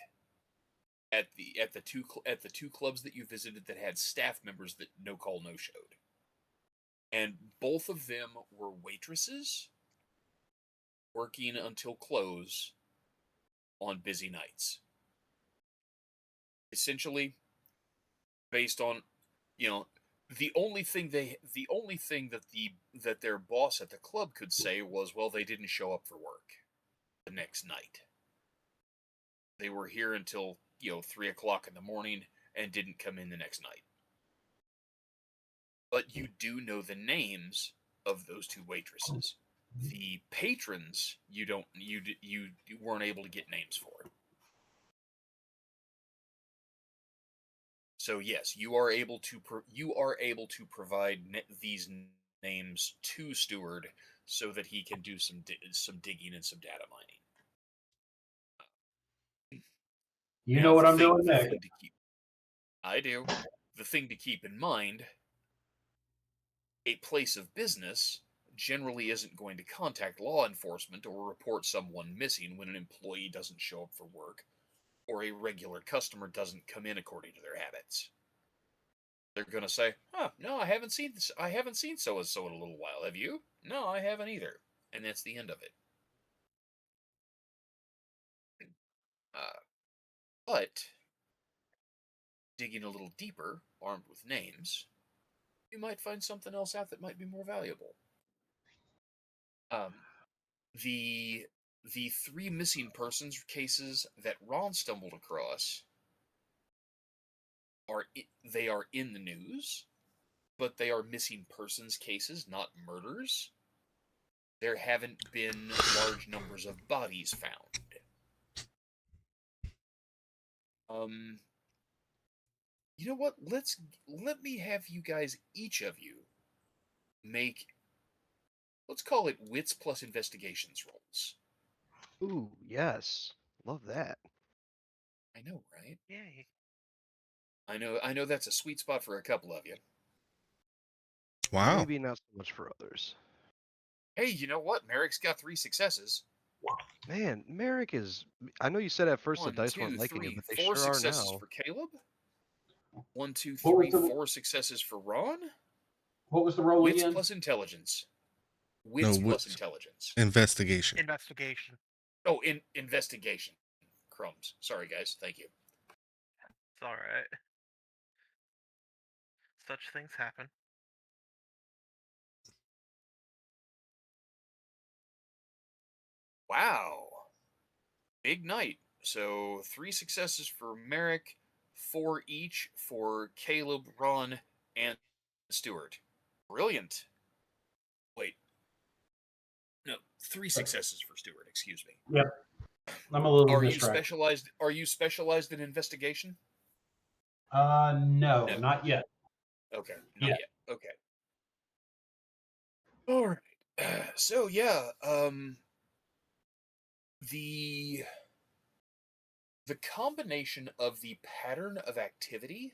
at the two clubs that you visited that had staff members that no call no showed, and both of them were waitresses working until close on busy nights. Essentially, based on you know the only thing that their boss at the club could say was, well, they didn't show up for work the next night. They were here until 3 o'clock in the morning and didn't come in the next night. But you do know the names of those two waitresses. The patrons, you don't you weren't able to get names for. So yes, you are able to provide these names to Steward so that he can do some digging and some data mining. You know Now what I'm doing the next. thing to keep I do. The thing to keep in mind, a place of business generally isn't going to contact law enforcement or report someone missing when an employee doesn't show up for work or a regular customer doesn't come in according to their habits. They're going to say, "Huh, no, I haven't seen this. I haven't seen so and so in a little while. Have you? No, I haven't either." And that's the end of it. Uh, but digging a little deeper, armed with names, you might find something else out that might be more valuable. Um, the the three missing persons cases that Ron stumbled across they are in the news, but they are missing persons cases, not murders. There haven't been large numbers of bodies found. Um, you know what? Let me have you guys, each of you, make, let's call it wits plus investigations rolls. Ooh, yes. Love that. I know, right? Yay. I know that's a sweet spot for a couple of you. Wow. Maybe not so much for others. Hey, you know what? Merrick's got 3 successes. Man, Merrick is. I know you said at first the 1, dice 2, weren't liking it, 3, but they 4 sure are successes now. for Caleb. 1, 2, What was 3, the 4 successes for Ron. what was the roll Wits again? plus intelligence. No, Wits plus intelligence. investigation. Investigation. Oh, investigation. Crumbs. Sorry, guys. Thank you. It's alright. Such things happen. Wow. Big night. So 3 successes for Merrick, 4 each for Caleb, Ron, and Stewart. Brilliant. Wait. No, 3 successes for Stewart, excuse me. Yep. I'm a little Are you distracted. specialized in investigation? No, No. not yet. Okay, not Yeah. yet. Okay. All right. So yeah, the combination of the pattern of activity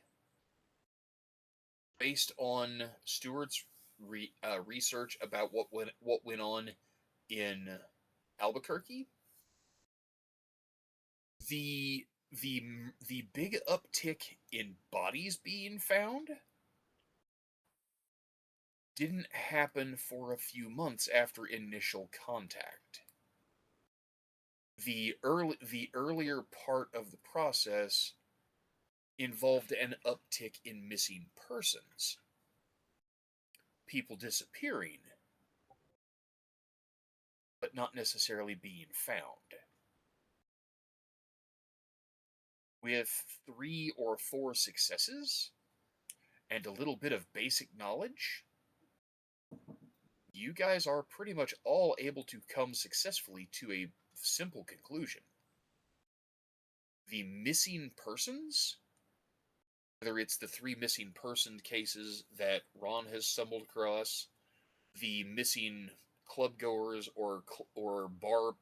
based on Stewart's research about what went on in Albuquerque, the the big uptick in bodies being found didn't happen for a few months after initial contact. The earlier part of the process involved an uptick in missing persons, people disappearing, but not necessarily being found. With 3 or 4 successes and a little bit of basic knowledge, you guys are pretty much all able to come successfully to a simple conclusion. The missing persons, whether it's the 3 missing person cases that Ron has stumbled across, the missing club goers or bar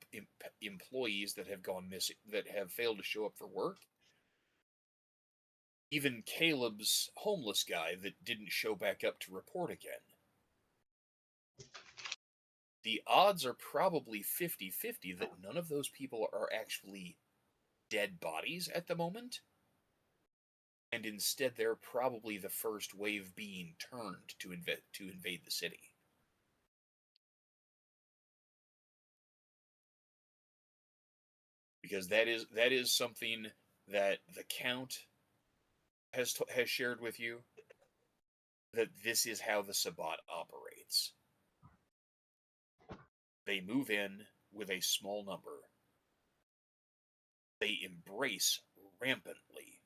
employees that have gone missing, that have failed to show up for work, even Caleb's homeless guy that didn't show back up to report again. The odds are probably 50-50 that none of those people are actually dead bodies at the moment, and instead they're probably the first wave being turned to invade the city. Because that is something that the Count has shared with you, that this is how the Sabbat operates. They move in with a small number. They embrace rampantly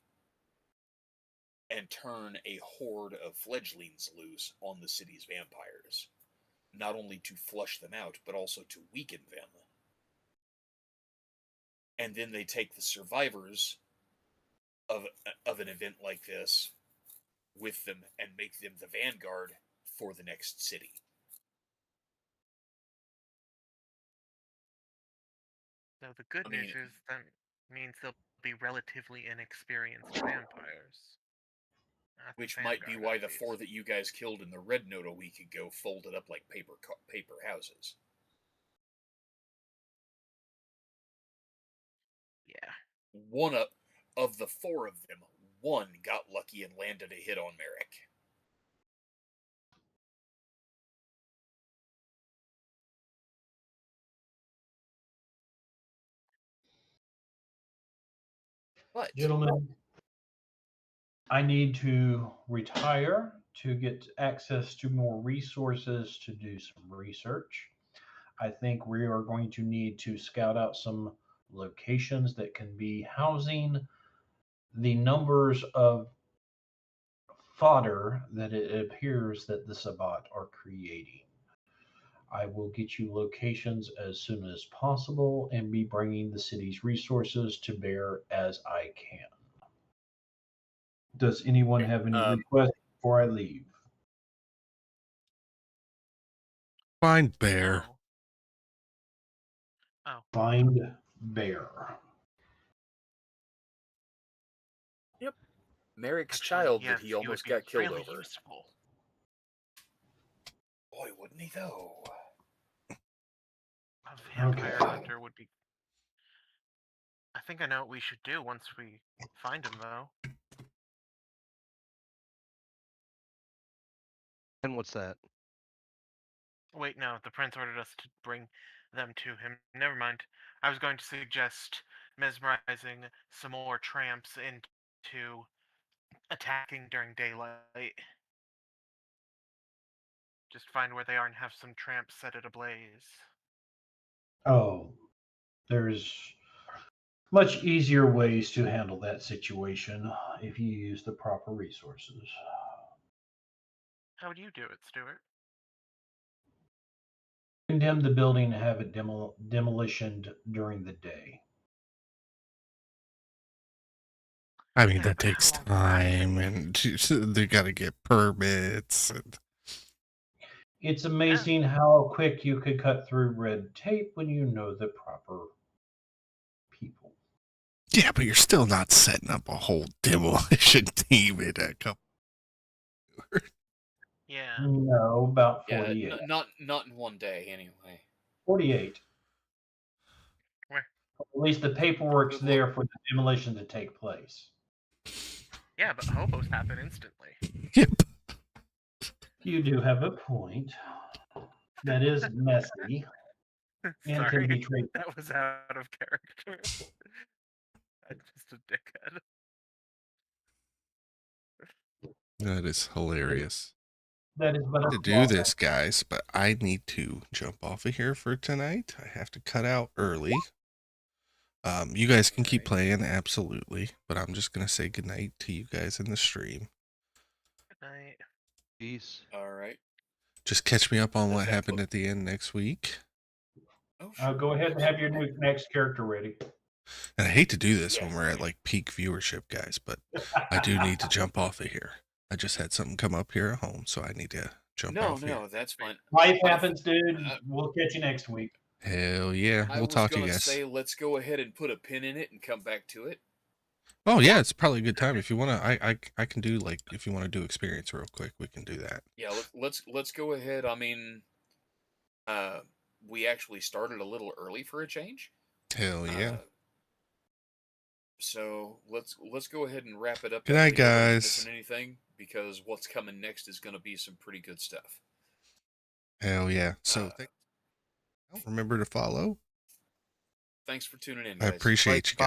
and turn a horde of fledglings loose on the city's vampires, not only to flush them out, but also to weaken them. And then they take the survivors of an event like this with them and make them the vanguard for the next city. So the good I news mean, is that means they'll be relatively inexperienced vampires. At the which might be vanguard, why at the 4 least. that you guys killed in the Red Note a week ago folded up like paper houses. Yeah. One of the 4 of them, one got lucky and landed a hit on Merrick. But Gentlemen, I need to retire to get access to more resources to do some research. I think we are going to need to scout out some locations that can be housing the numbers of fodder that it appears that the Sabbat are creating. I will get you locations as soon as possible and be bringing the city's resources to bear as I can. Does anyone have any requests before I leave? Find Bear. No. Oh. Find Bear. Yep. Merrick's Actually, child yes, that he he would almost be got killed really over. useful. Boy, wouldn't he though? A vampire Okay. hunter would be. I think I know what we should do once we find him, though. And what's that? Wait, no, the prince ordered us to bring them to him. Never mind. I was going to suggest mesmerizing some more tramps into attacking during daylight. Just find where they are and have some tramps set it ablaze. Oh, there's much easier ways to handle that situation if you use the proper resources. How would you do it, Stuart? Condemn the building and have it demolitioned during the day. I mean, Yeah, that but how takes long will that time, take? and they got to get permits. And... It's amazing how quick you could cut through red tape when you know the proper people. Yeah, but you're still not setting up a whole demolition team in a couple. Yeah. No, about Yeah, 48. not in one day anyway. 48. Where? At least the paperwork's Equivalent. there for the demolition to take place. Yeah, but hobos happen instantly. Yep. You do have a point. That is messy and can be Sorry, tricky. that was out of character. I'm just a dickhead. That is hilarious. That is but a To do flaw. this, guys, but I need to jump off of here for tonight. I have to cut out early. You guys can keep playing, absolutely, but I'm just gonna say goodnight to you guys in the stream. Good night. Peace. All right. Just catch me up on Does what that happened look- at the end next week. Oh, sure. Go ahead and have your absolutely. next character ready. And I hate to do this when Yes. we're at like peak viewership, guys, but I do need to jump off of here. I just had something come up here at home, so I need to jump off here. No, that's fine. Life happens, dude. Uh, We'll catch you next week. Hell yeah. I We'll was talk to you gonna guys. say let's go ahead and put a pin in it and come back to it. Oh yeah, it's probably a good time. If you wanna I can do like if you want to do experience real quick, we can do that. Yeah, let's go ahead. I mean, we actually started a little early for a change. Hell yeah. So let's go ahead and wrap it up. Good night, Hopefully nobody's guys. Missing anything? Because what's coming next is going to be some pretty good stuff. Hell yeah. So remember to follow. Thanks for tuning in, I guys. appreciate you guys.